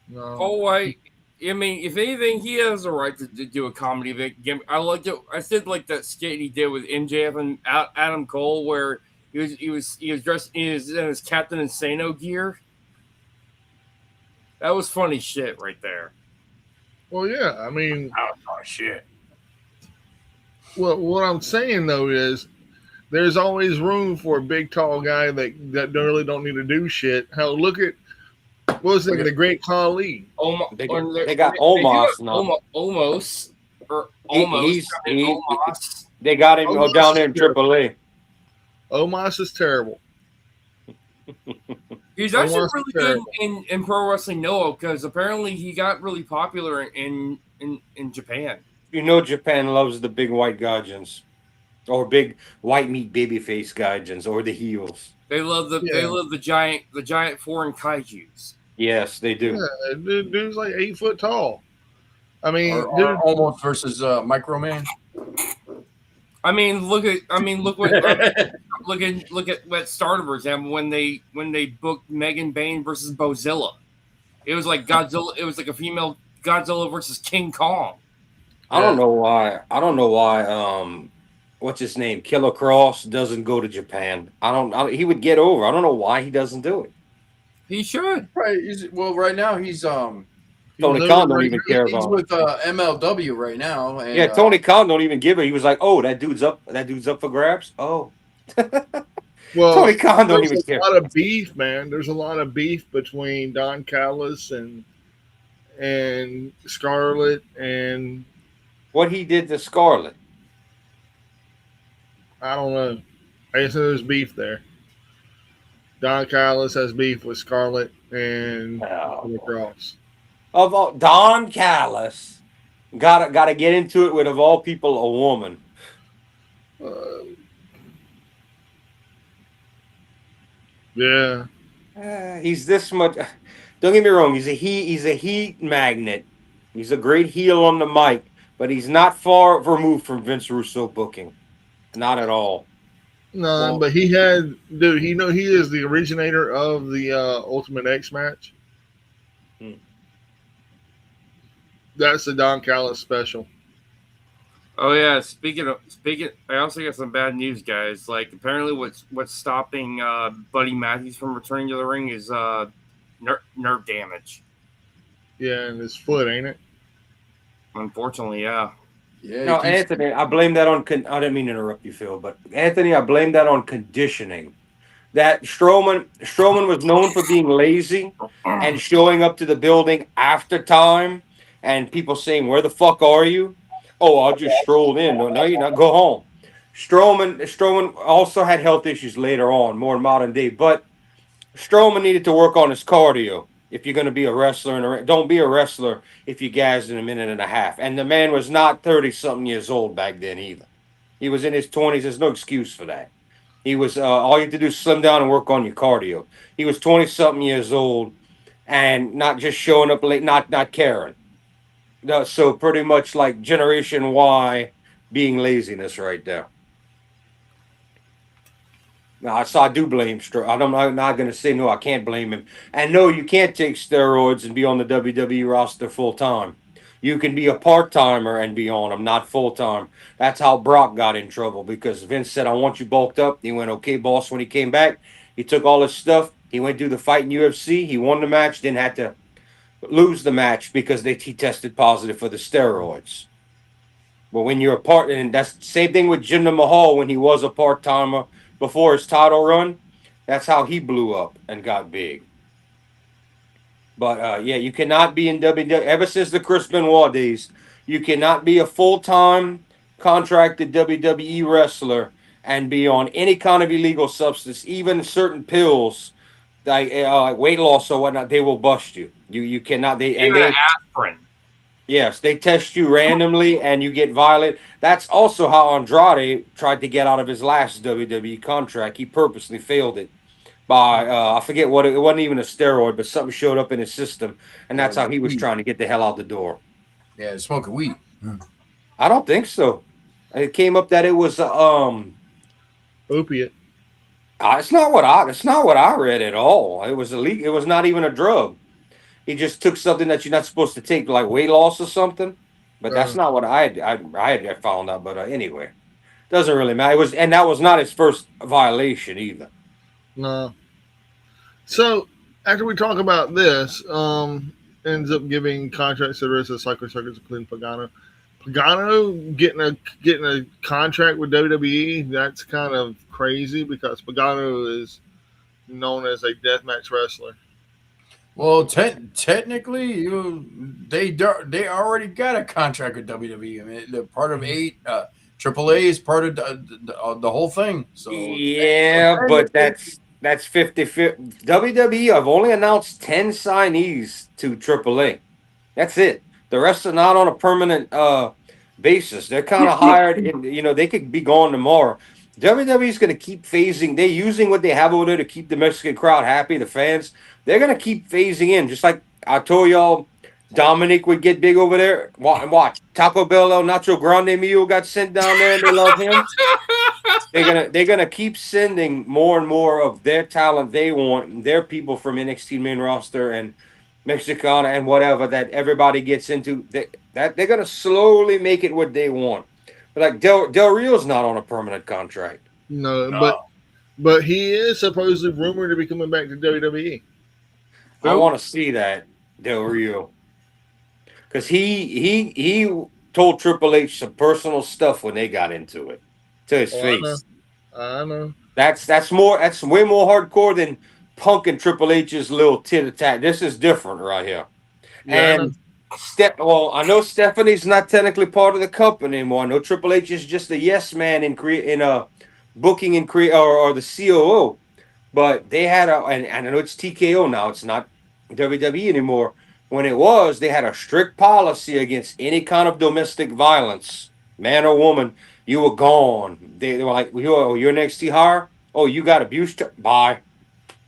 No. Paul White. I mean, if anything, he has a right to do a comedy bit. I liked it. I did like that skit he did with MJF and Adam Cole, where he was dressed in his Captain Insano gear. That was funny shit right there. Well, yeah. I mean, Oh shit. well, what I'm saying though is there's always room for a big, tall guy that really don't need to do shit. Hell, look at what was it, the Great Khali. They got Omos now. Almost or He- almost. They got him Omos down there in is terrible. AAA. Omos is terrible. He's actually Omos really is good terrible. in Pro Wrestling Noah because apparently he got really popular in Japan. You know, Japan loves the big white gaijins, or big white meat babyface gaijins, or the heels. They love the giant foreign kaijus. Yes, they do. Yeah, dude's like 8 foot tall. I mean, Or dude, almost versus Micro Man. I mean, look at look at what started, for example, when they booked Megan Bain versus Bozilla. It was like Godzilla. It was like a female Godzilla versus King Kong. I don't know why. What's his name? Killer Cross doesn't go to Japan. He would get over. I don't know why he doesn't do it. He should. Right. Right now he's Tony Khan don't even care he's about it. with MLW right now. And, Yeah, Tony Khan don't even give it. He was like, "Oh, that dude's up for grabs." Oh, well, Tony Khan don't there's even a care. lot of beef, man. There's a lot of beef between Don Callis and Scarlett, and What he did to Scarlett. I don't know. I guess there's beef there. Don Callis has beef with Scarlett and the Cross. Of all, Don Callis gotta get into it with, of all people, a woman. Yeah. He's this much. Don't get me wrong. He's a heat magnet. He's a great heel on the mic, but he's not far removed from Vince Russo booking. Not at all. No, but he had, dude. He is the originator of the Ultimate X match. That's the Don Callis special. Oh yeah, speaking, I also got some bad news, guys. Like apparently, what's stopping Buddy Matthews from returning to the ring is nerve damage. Yeah, and his foot, ain't it? Unfortunately, yeah. Yeah. No, Anthony, I blame that on. I didn't mean to interrupt you, Phil, but Anthony, I blame that on conditioning. That Strowman was known for being lazy and showing up to the building after time, and people saying, "Where the fuck are you?" Oh, I just strolled in. No, you're not. Go home. Strowman also had health issues later on, more modern day, but Strowman needed to work on his cardio. If you're going to be a wrestler, don't be a wrestler if you gassed in a minute and a half. And the man was not 30-something years old back then either. He was in his 20s. There's no excuse for that. He was all you have to do is slim down and work on your cardio. He was 20-something years old and not just showing up late, not caring. So pretty much like Generation Y being laziness right there. No, so I do blame I'm not going to say no. I can't blame him. And no, you can't take steroids and be on the WWE roster full time. You can be a part timer and be on them, not full time. That's how Brock got in trouble because Vince said, "I want you bulked up." He went, "Okay, boss." When he came back, he took all his stuff. He went to the fight in UFC. He won the match. Then had to lose the match because he tested positive for the steroids. But when you're a part, and that's the same thing with Jinder Mahal when he was a part timer before his title run. That's how he blew up and got big. But yeah, you cannot be in WWE ever since the Chris Benoit days. You cannot be a full time contracted WWE wrestler and be on any kind of illegal substance, even certain pills like weight loss or whatnot. They will bust you. You cannot. Even an aspirin. Yes, they test you randomly and you get violent. That's also how Andrade tried to get out of his last WWE contract. He purposely failed it by I forget what it wasn't even a steroid, but something showed up in his system, and that's how he was trying to get the hell out the door. Yeah, smoking weed. I don't think so. It came up that it was Opiate. it's not what I read at all. It was illegal. It was not even a drug. He just took something that you're not supposed to take, like weight loss or something. But that's not what I had found out. But anyway, doesn't really matter. It was, and that was not his first violation either. No. So after we talk about this, ends up giving contracts to the rest of the cycle circuits, including Pagano. Pagano getting a contract with WWE, that's kind of crazy because Pagano is known as a deathmatch wrestler. Well, technically, they already got a contract with WWE. I mean, they're part of AAA is part of the whole thing. So Yeah, but that's 50-50. WWE have only announced 10 signees to AAA. That's it. The rest are not on a permanent basis. They're kind of hired. They could be gone tomorrow. WWE is going to keep phasing. They're using what they have over there to keep the Mexican crowd happy, the fans. They're going to keep phasing in. Just like I told y'all, Dominic would get big over there. Watch. Taco Bell El Nacho Grande Mio got sent down there and they love him. They're gonna keep sending more and more of their talent they want, their people from NXT main roster and Mexicana and whatever that everybody gets into. They're gonna slowly make it what they want. But like Del Rio's not on a permanent contract. No, but he is supposedly rumored to be coming back to WWE. I want to see that Del Rio because he told Triple H some personal stuff when they got into it to his face. I know. That's way more hardcore than Punk and Triple H's little tit attack. This is different right here. Yeah, And I know Stephanie's not technically part of the company anymore. I know Triple H is just a yes man in booking and or the COO. But they had and I know it's TKO now. It's not WWE anymore. When it was, they had a strict policy against any kind of domestic violence, man or woman. You were gone. They were like, "You're an NXT hire. Oh, you got abused. Bye."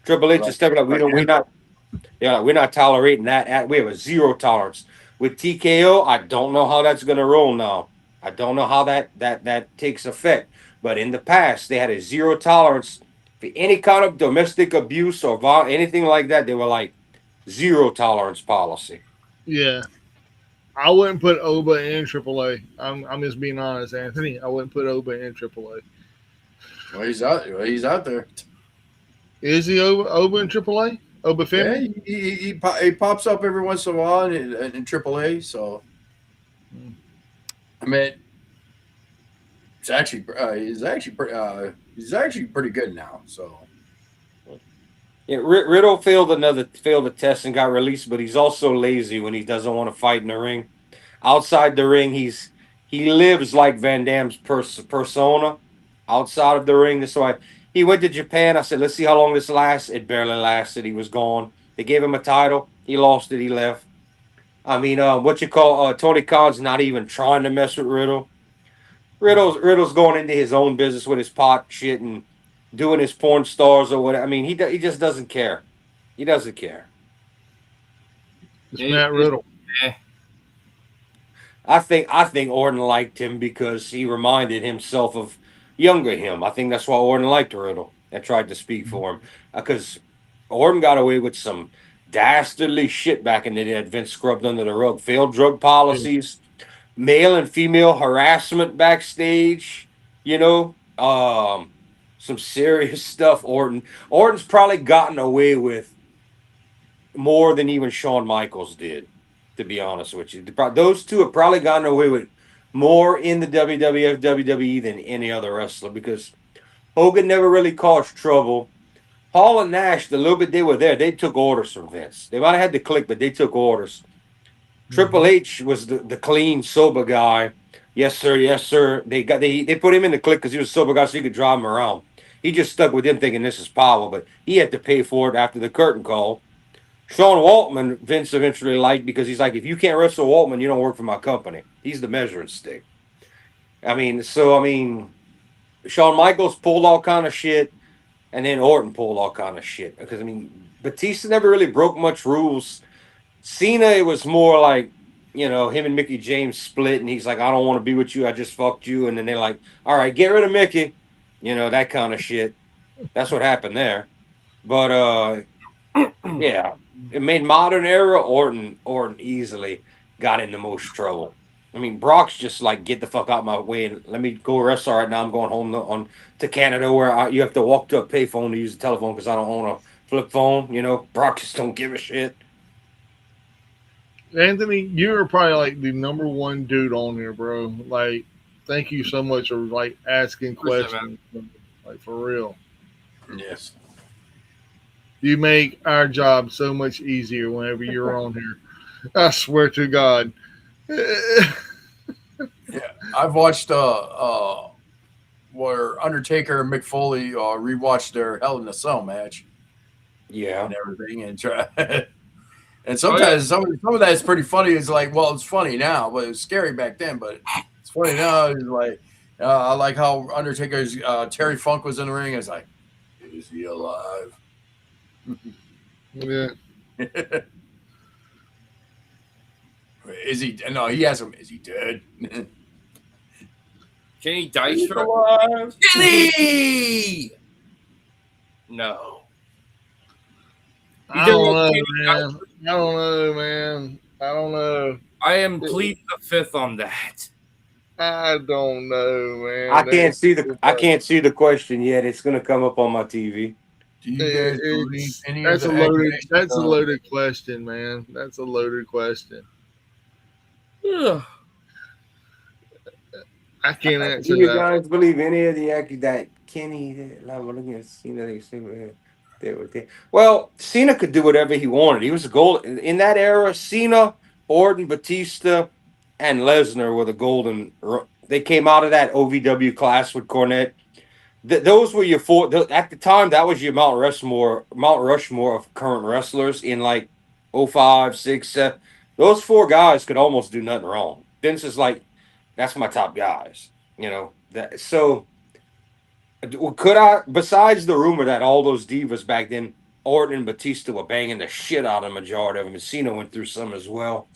Triple H is stepping up. We're not tolerating that. We have a zero tolerance with TKO. I don't know how that's going to roll now. I don't know how that takes effect. But in the past, they had a zero tolerance for any kind of domestic abuse or anything like that. They were like zero tolerance policy. yeah. I wouldn't put Oba in AAA. I'm just being honest, Anthony. I wouldn't put Oba in AAA. Well, he's out there. Is he Oba in AAA? Oba Femi? Yeah, he pops up every once in a while in AAA. So, I mean, he's actually pretty good now. So, Yeah, Riddle failed a test and got released, but he's also lazy when he doesn't want to fight in the ring. Outside the ring, he lives like Van Damme's persona. Outside of the ring, that's why he went to Japan. I said, let's see how long this lasts. It barely lasted. He was gone. They gave him a title. He lost it. He left. I mean, Tony Khan's not even trying to mess with Riddle. Riddle's going into his own business with his pot shit and doing his porn stars or whatever. I mean, he just doesn't care. He doesn't care. It's Matt Riddle. I think Orton liked him because he reminded himself of younger him. I think that's why Orton liked Riddle and tried to speak for him because Orton got away with some dastardly shit back in the day that Vince scrubbed under the rug. Failed drug policies, male and female harassment backstage, you know, some serious stuff. Orton's probably gotten away with more than even Shawn Michaels did, to be honest with you. Those two have probably gotten away with more in the WWF, WWE than any other wrestler because Hogan never really caused trouble. Hall and Nash, the little bit they were there, they took orders from Vince. They might have had to click, but they took orders. Triple H was the clean, sober guy. Yes, sir. Yes, sir. They put him in the clique because he was a sober guy, so you could drive him around. He just stuck with him thinking this is power, but he had to pay for it after the curtain call. Sean Waltman, Vince eventually liked because he's like, if you can't wrestle Waltman, you don't work for my company. He's the measuring stick. I mean, Shawn Michaels pulled all kind of shit, and then Orton pulled all kind of shit. Because I mean, Batista never really broke much rules. Cena, it was more like, him and Mickey James split, and he's like, I don't want to be with you. I just fucked you. And then they're like, all right, get rid of Mickey. That kind of shit. That's what happened there. But yeah, it made modern era Orton easily got in the most trouble. I mean, Brock's just like, get the fuck out of my way and let me go wrestle right now. I'm going home to Canada where you have to walk to a payphone to use the telephone because I don't own a flip phone. Brock just don't give a shit. Anthony, you're probably like the number one dude on here, bro. Like, thank you so much for like asking questions, like for real. Yes. You make our job so much easier whenever you're on here. I swear to God. Yeah, I've watched where Undertaker and Mick Foley rewatched their Hell in a Cell match. Yeah, and everything, and sometimes some of that is pretty funny. It's like, well, it's funny now, but it was scary back then. But it's funny now. It's like I like how Undertaker's Terry Funk was in the ring. It's like, is he alive? Yeah. Is he? No, he has him. Is he dead? Kenny Dice alive? Kenny! No. I don't know, man. I don't know. I am pleading the fifth on that. I don't know, man. I can't see the question yet. It's gonna come up on my TV. Do you guys believe any that's of a the loaded. That's a loaded question, man. That's a loaded question. Ugh. I can't answer Do you that. guys believe any of the that Kenny? Well, Cena could do whatever he wanted. He was a gold in that era. Cena, Orton, Batista, and Lesnar were the golden. They came out of that OVW class with Cornette. Those were your four. At the time, that was your Mount Rushmore of current wrestlers in like 05, 6, 7. Those four guys could almost do nothing wrong. Vince is like, that's my top guys. So could I, besides the rumor that all those divas back then, Orton and Batista were banging the shit out of the majority of them, and Cena went through some as well.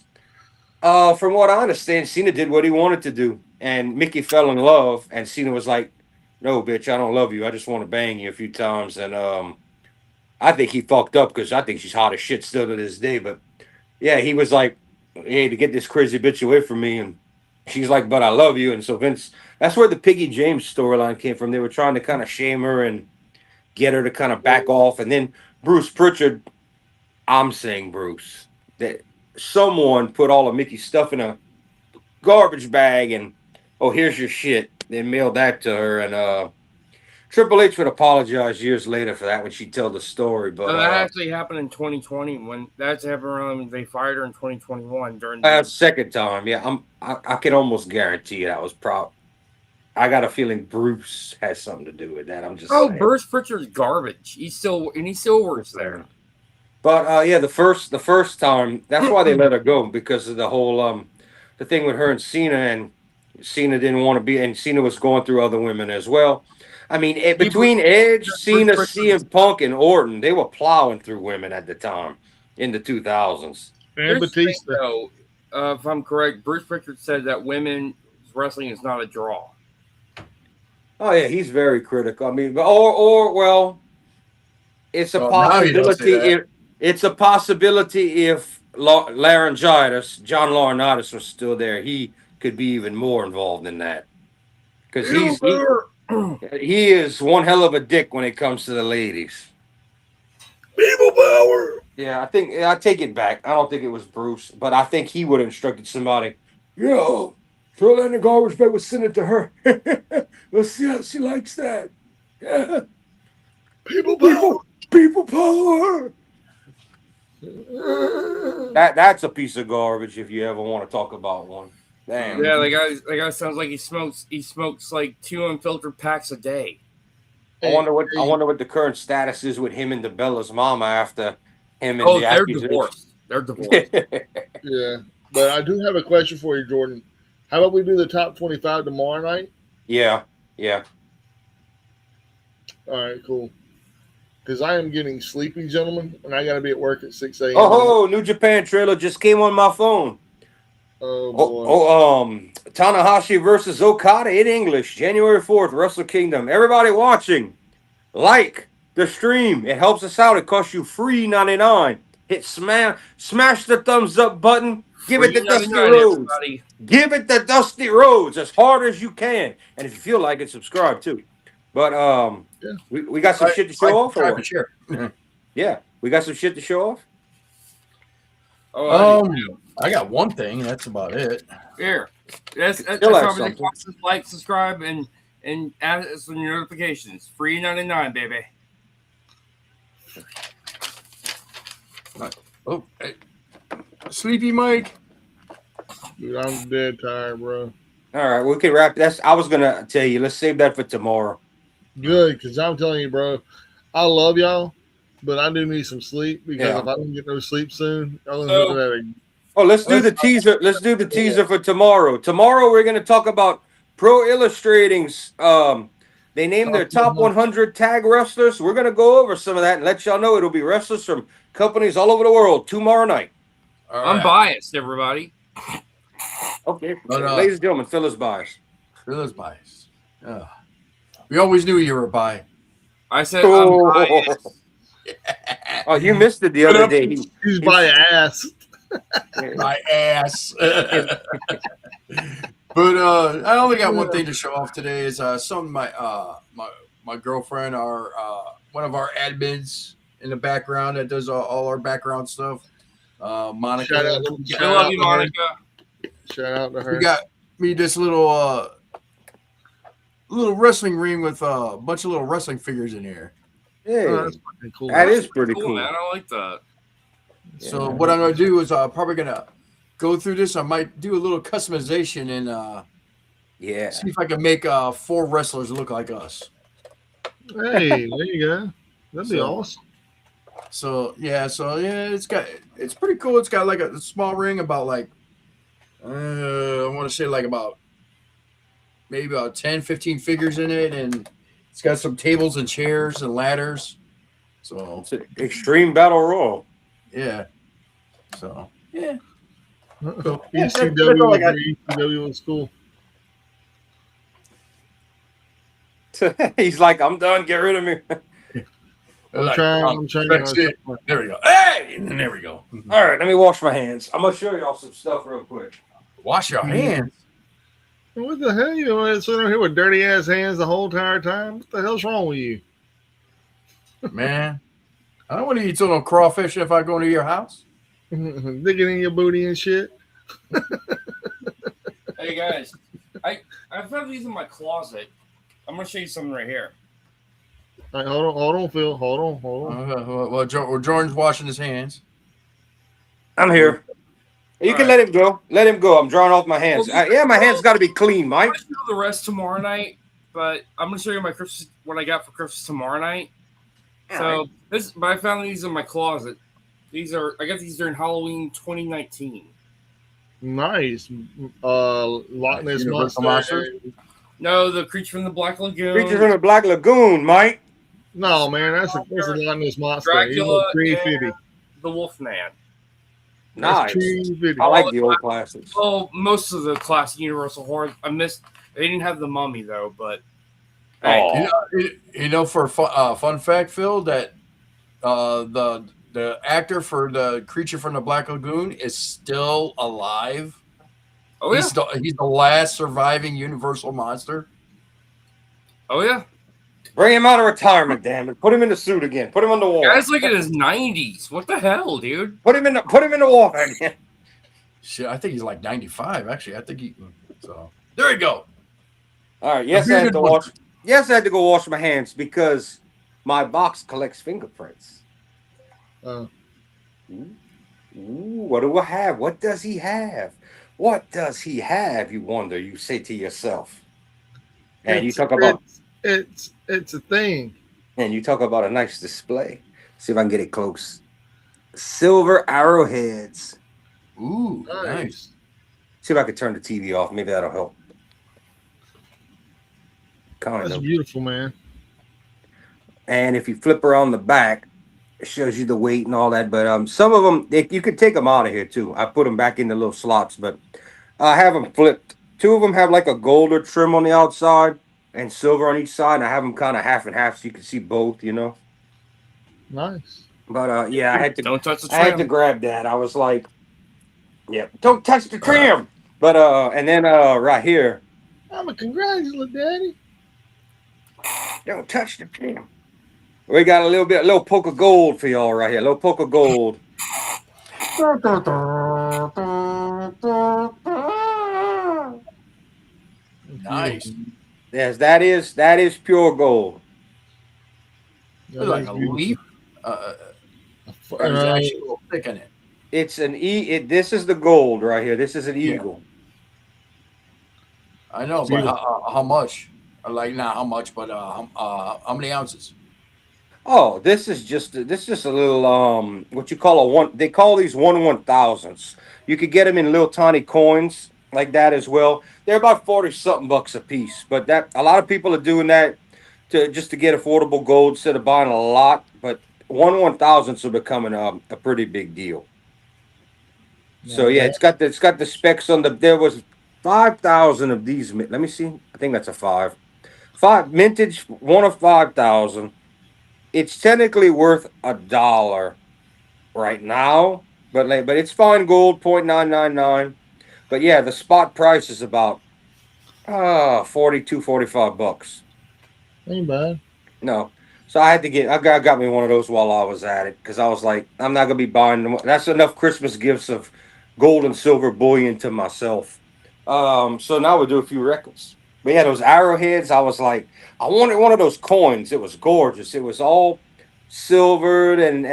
From what I understand, Cena did what he wanted to do, and Mickey fell in love, and Cena was like, no, bitch, I don't love you. I just want to bang you a few times. And I think he fucked up because I think she's hot as shit still to this day. But yeah, he was like, hey, to get this crazy bitch away from me. And she's like, but I love you. And so Vince, that's where the Piggy James storyline came from. They were trying to kind of shame her and get her to kind of back off. And then Bruce Pritchard, I'm saying Bruce, that someone put all of Mickey's stuff in a garbage bag and, oh, here's your shit. They mailed that to her, and Triple H would apologize years later for that when she told the story. But that actually happened in 2020 when that's happened when they fired her in 2021 during the second time. Yeah, I can almost guarantee that was I got a feeling Bruce has something to do with that. I'm just saying. Bruce Pritchard's garbage. He still works there. But yeah, the first time, that's why they let her go, because of the whole the thing with her and Cena, and Cena didn't want to be, and Cena was going through other women as well. I mean, between Edge, Cena, CM Punk, and Orton, they were plowing through women at the time in the 2000s. And Batista. If I'm correct, Bruce Pritchard said that women's wrestling is not a draw. Oh yeah, he's very critical. I mean, well, it's a possibility. It's a possibility if laryngitis, John Laurinaitis was still there, he could be even more involved in that. Because he is one hell of a dick when it comes to the ladies. People power. Yeah, I take it back. I don't think it was Bruce, but I think he would have instructed somebody. Yo, throw that in the garbage bag. We'll send it to her. Let's see how she likes that. Yeah. People power. People power. That's a piece of garbage if you ever want to talk about one. Damn. Yeah, the guy sounds like he smokes like 2 unfiltered packs a day. I wonder what the current status is with him and DeBella's mama after him and they're divorced. They're divorced. Yeah, but I do have a question for you, Jordan. How about we do the top 25 tomorrow night? Yeah. All right, cool. Because I am getting sleepy, gentlemen, and I got to be at work at 6 a.m. Oh, New Japan trailer just came on my phone. Oh, boy. Tanahashi versus Okada in English, January 4th, Wrestle Kingdom. Everybody watching, like the stream. It helps us out. It costs you free $99. Hit smash the thumbs up button. Give it the Dusty Rhodes. Give it the Dusty Rhodes as hard as you can. And if you feel like it, subscribe too. But we got some shit to show off. Yeah, we got some shit to show off. I got one thing. That's about it. Here, that's probably like, subscribe, and add some notifications. Free $99, baby. Oh, hey. Sleepy Mike. Dude, I'm dead tired, bro. All right, we can wrap. I was gonna tell you. Let's save that for tomorrow. Good, because I'm telling you, bro, I love y'all, but I do need some sleep because if I don't get no sleep soon, I'm gonna look at it. Let's do the teaser. Let's do the teaser for tomorrow. Tomorrow we're gonna talk about Pro Illustrating's. They named their top 100 tag wrestlers. We're gonna go over some of that and let y'all know it'll be wrestlers from companies all over the world tomorrow night. I'm biased, everybody. Okay, ladies and gentlemen, Phil is biased. We always knew you were bi. I said I'm biased. Oh, you missed it the other day. He's by ass. My ass. But I only got one thing to show off today. Is some of my girlfriend, one of our admins in the background that does all our background stuff. Monica. I love you, Monica. Shout out to her. We got me this little wrestling ring with a bunch of little wrestling figures in here. Hey, that's fucking cool. That is pretty cool, man. I like that. So what I'm gonna do is probably gonna go through this. I might do a little customization and see if I can make 4 wrestlers look like us. Hey, there you go. That'd be awesome. So it's pretty cool. It's got like a small ring about like I want to say like maybe about 10, 15 figures in it, and it's got some tables and chairs and ladders. So it's an Extreme Battle Royal. Yeah. So yeah. ECW was cool. He's like, I'm done. Get rid of me. I'm trying. There we go. Hey, and there we go. All right, let me wash my hands. I'm gonna show y'all some stuff real quick. Wash your hands. What the hell? You know, sitting here with dirty ass hands the whole entire time? What the hell's wrong with you? Man, I don't want to eat no crawfish if I go into your house. Digging in your booty and shit. Hey guys, I found these in my closet. I'm gonna show you something right here. All right, hold on, Phil. Hold on. Well, Jordan's washing his hands. I'm here. You can let him go. Let him go. I'm drawing off my hands. My hands got to be clean, Mike. I'm gonna show the rest tomorrow night, but I'm gonna show you my Christmas, what I got for Christmas tomorrow night. But I found these in my closet. I got these during Halloween 2019. Nice. Loch Ness Monster. No, the Creature from the Black Lagoon. Creature from the Black Lagoon, Mike. No, man, that's a Loch Ness Monster. Dracula and the Wolfman. Nice. I like the old classics. Well, most of the classic Universal horror. They didn't have the Mummy though, but. Hey, for a fun fact, Phil, that the the actor for the creature from the Black Lagoon is still alive. Oh yeah. He's the last surviving Universal monster. Oh yeah. Bring him out of retirement, damn it. Put him in the suit again. Put him on the wall. Guy's like in his 90s. What the hell, dude? Put him in the wall again. Shit, I think he's like 95. Actually, I think he. So there you go. All right. Yes, I had to wash. Yes, I had to go wash my hands because my box collects fingerprints. Uh, Ooh, what do I have? What does he have? What does he have? You wonder. You say to yourself. And you talk about it's a thing. and you talk about a nice display. See if I can get it close. Silver arrowheads. Ooh, nice. Nice. See if I can turn the TV off. Maybe that'll help. Kind That's of. beautiful, man. And if you flip around the back, it shows you the weight and all that. But some of them you could take them out of here too. I put them back in the little slots, but I have them flipped. Two of them have like a golder trim on the outside and silver on each side. And I have them kind of half and half so you can see both. You know. Nice. But yeah, Don't touch the I had to trim. grab that. I was like, yeah, don't touch the trim. But and then right here, I'm a congratulate, Daddy. don't touch the trim. We got a little poke of gold for y'all right here. A little poke of gold. Nice. Yes, that is pure gold. It's like a leaf. Or is it Uh, actually a little thick in it? It's an this is the gold right here. This is an Yeah. eagle. I know, but how much? Like not how much, but how many ounces? Oh, this is just a little what you call a one. They call these 1/1000s. You could get them in little tiny coins like that as well. They're about 40 something bucks a piece. But that a lot of people are doing that to just to get affordable gold instead of buying a lot. But 1/1000s are becoming a pretty big deal. So yeah, it's got the specs on the. There was 5,000 of these. Let me see. I think that's a five. Five mintage, one of 5,000. It's technically worth $1 right now, but it's fine gold 0.999. But yeah, the spot price is about 42, 45 bucks. ain't bad. No. So I had to got me one of those while I was at it because I was like, I'm not gonna be buying them. That's enough Christmas gifts of gold and silver bullion to myself. So now we'll do a few records. But yeah, those arrowheads, I was like, I wanted one of those coins. It was gorgeous. It was all silvered and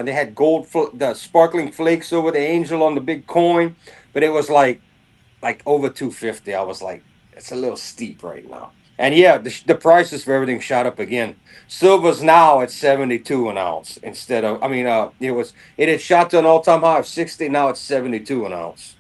they had the sparkling flakes over the angel on the big coin. But it was like over 250. I was like, it's a little steep right now. And yeah, the prices for everything shot up again. Silver's now at 72 an ounce instead of it had shot to an all-time high of 60, now it's 72 an ounce.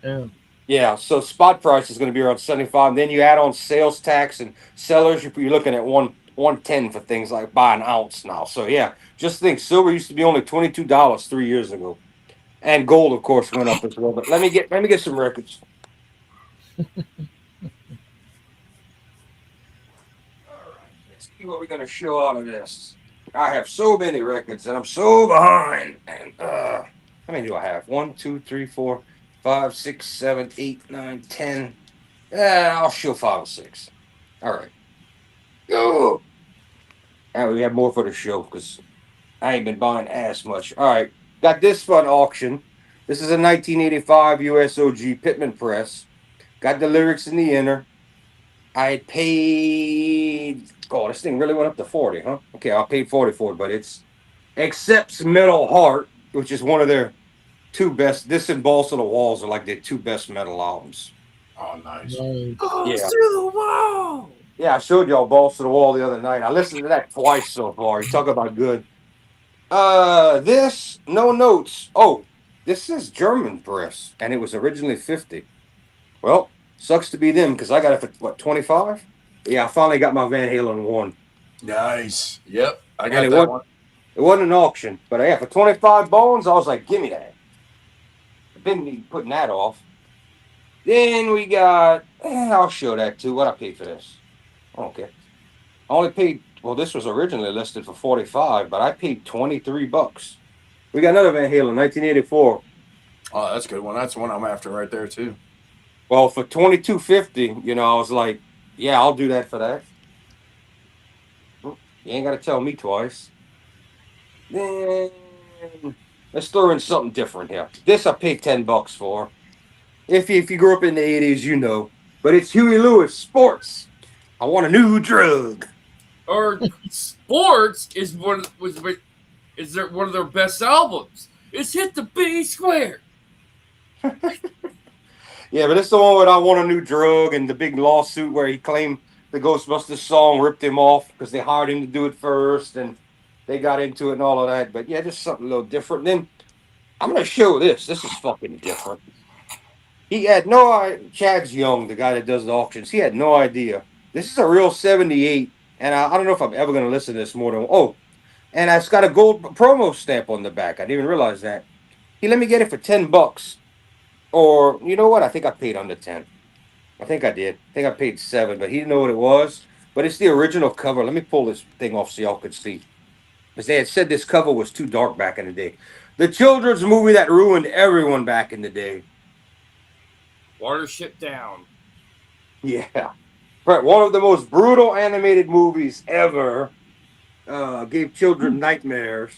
Yeah. Yeah, so spot price is going to be around 75. And then you add on sales tax and sellers, you're looking at 110 for things like buy an ounce now. So yeah, just think silver used to be only $22 3 years ago. And gold, of course, went up as well. But let me get some records. Let's see what we're gonna show out of this. I have so many records and I'm so behind. And how many do I have? 1, 2, 3, 4, 5, 6, 7, 8, 9, 10. Yeah, I'll show 5 or 6. All right. Go. And we have more for the show because I ain't been buying as much. All right. Got this fun auction. This is a 1985 USOG Pittman press. Got the lyrics in the inner. I paid. Oh, this thing really went up to 40, huh? Okay, I paid 40 for it, but it's Accepts Metal Heart, which is one of their two best. This and Balls to the Walls are like their two best metal albums. Oh, nice. Nice. Yeah. Through the wall. Yeah, I showed y'all Balls to the Wall the other night. I listened to that twice so far. You talk about good. This, no notes. Oh, this is German press, and it was originally 50. Well, sucks to be them because I got it for what, 25? Yeah, I finally got my Van Halen one. Nice. Yep, I And got it that wasn't one. it wasn't an auction, but yeah, for 25 bones, I was like, give me that. I didn't be putting that off. Then we got I'll show that too. What I paid for this. Okay. I only paid, well, this was originally listed for 45, but I paid 23 bucks. We got another Van Halen, 1984. Oh, that's a good one. That's the one I'm after right there too. Well, for 22.50, I was like, yeah, I'll do that for that. You ain't got to tell me twice. Then let's throw in something different here. This I paid $10 for. If you grew up in the 80s, you know. But it's Huey Lewis, Sports. I want a new drug. Or Sports is one of their best albums. It's Hit the B Square. Yeah, but it's the one where I want a new drug and the big lawsuit where he claimed the Ghostbusters song ripped him off because they hired him to do it first and they got into it and all of that. But yeah, just something a little different. Then I'm going to show this. This is fucking different. He had no idea. Chad's Young, the guy that does the auctions, he had no idea. This is a real 78. And I don't know if I'm ever going to listen to this more than, and it's got a gold promo stamp on the back. I didn't even realize that. He let me get it for $10. Or, you know what? I think I paid under 10. I think I did. I think I paid 7, but he didn't know what it was. But it's the original cover. Let me pull this thing off so y'all could see. Because they had said this cover was too dark back in the day. The children's movie that ruined everyone back in the day. Watership Down. Yeah. Right. One of the most brutal animated movies ever. Gave children nightmares.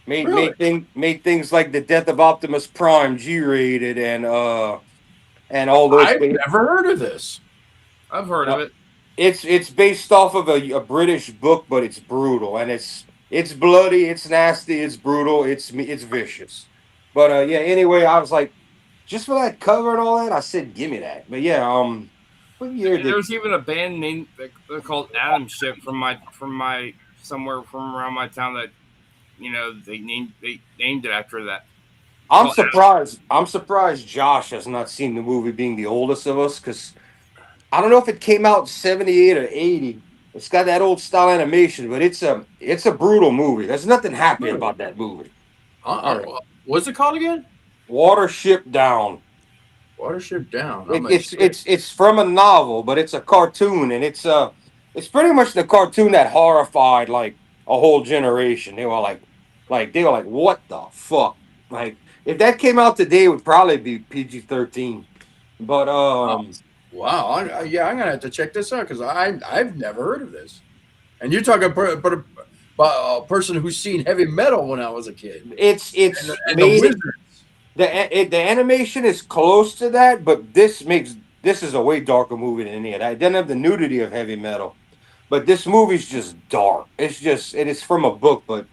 Really? Made things like the death of Optimus Prime G-rated and all those I've things. never heard of this. I've heard of it. It's based off of a British book, but it's brutal and it's bloody, it's nasty, it's brutal, it's vicious. But yeah. Anyway, I was like, just for that cover and all that, I said, give me that. But yeah, what year did There's even a band named they're called Atom Ship from my somewhere from around my town that they named it after that. I'm Well, surprised. I'm surprised Josh has not seen the movie, being the oldest of us, because I don't know if it came out in 78 or 80. It's got that old style animation, but it's a brutal movie. There's nothing happy about that movie. All right. What's it called again? Watership Down. Watership Down. It's from a novel, but it's a cartoon, and it's pretty much the cartoon that horrified like a whole generation. They were like what the fuck? Like if that came out today, it would probably be PG-13. But Wow. Yeah, I'm gonna have to check this out because I've never heard of this. And you're talking about a person who's seen heavy metal when I was a kid. it's And the made Wizards. the animation is close to that, but this is a way darker movie than any of that. It doesn't have the nudity of heavy metal, but this movie's just dark. It is from a book, but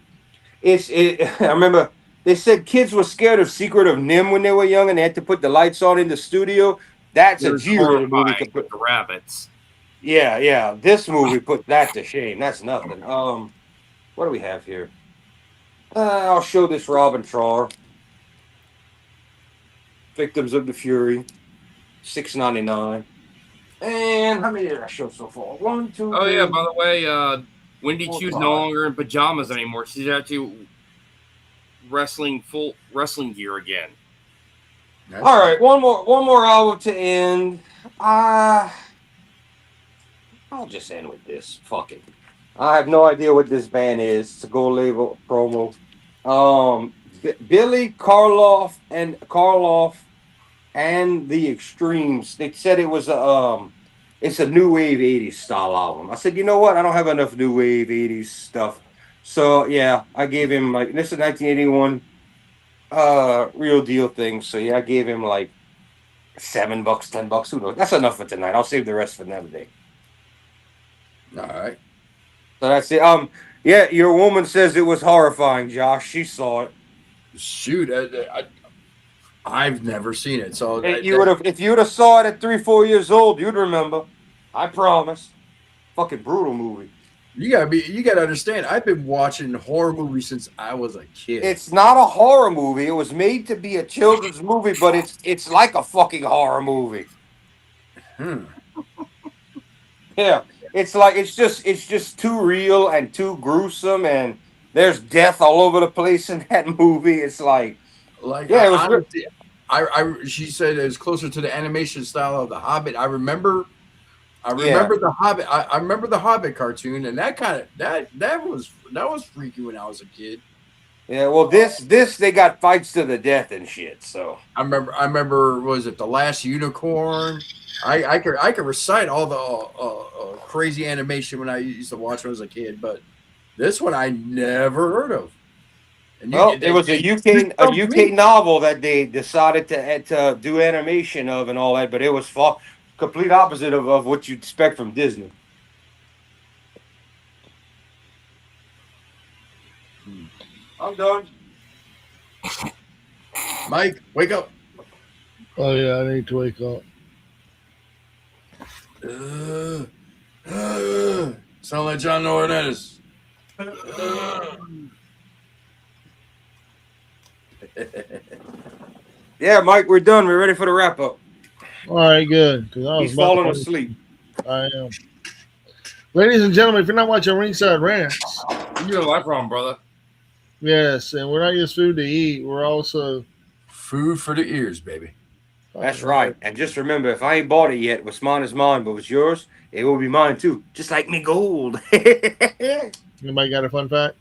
I remember they said kids were scared of Secret of Nim when they were young, and they had to put the lights on in the studio. That's a There's G-rated movie. horrifying with the rabbits. Yeah. This movie put that to shame. That's nothing. What do we have here? I'll show this Robin Trawer. Victims of the Fury, $6.99. And how many did I show so far? 1, 2. Oh yeah, by the way, Wendy Q's no longer in pajamas anymore. She's actually full wrestling gear again. All right, one more album to end. I'll just end with this. Fuck it. I have no idea what this band is. It's a gold label promo. Billy Karloff and the Extremes. They said it was it's a new wave 80s style album. I said, you know what? I don't have enough new wave 80s stuff. So yeah, I gave him like, this is 1981 real deal thing. So yeah, I gave him like $7, $10. Who knows? That's enough for tonight. I'll save the rest for another day. All right. So that's it. Yeah, your woman says it was horrifying, Josh. She saw it. Shoot, I've never seen it. So If you would have saw it at 3, 4 years old, you'd remember. I promise. Fucking brutal movie. you gotta understand. I've been watching horror movies since I was a kid. It's not a horror movie. It was made to be a children's movie, but it's like a fucking horror movie. Yeah. It's just too real and too gruesome, and there's death all over the place in that movie. It's like yeah, it was honestly, she said it was closer to the animation style of The Hobbit. I remember The Hobbit. I remember the Hobbit cartoon, and that was freaky when I was a kid. Yeah, well, this they got fights to the death and shit. So I remember. Was it The Last Unicorn? I could recite all the crazy animation when I used to watch when I was a kid, but this one I never heard of. And well, it was a you stumped UK me. novel that they decided to do animation of and all that, but it was complete opposite of what you'd expect from Disney. I'm done. Mike, wake up. Oh yeah, I need to wake up. Sound like John Laurinaitis. Yeah, Mike, we're done. We're ready for the wrap up. All right, good. Because I was He's about to falling fall asleep. I am. Ladies and gentlemen, if you're not watching Ringside Rants, You're doing life wrong, brother. yes, and we're not just food to eat, we're also Food for the ears, baby. That's right. And just remember, if I ain't bought it yet, what's mine is mine, but what's yours, it will be mine too. Just like me gold. Anybody got a fun fact?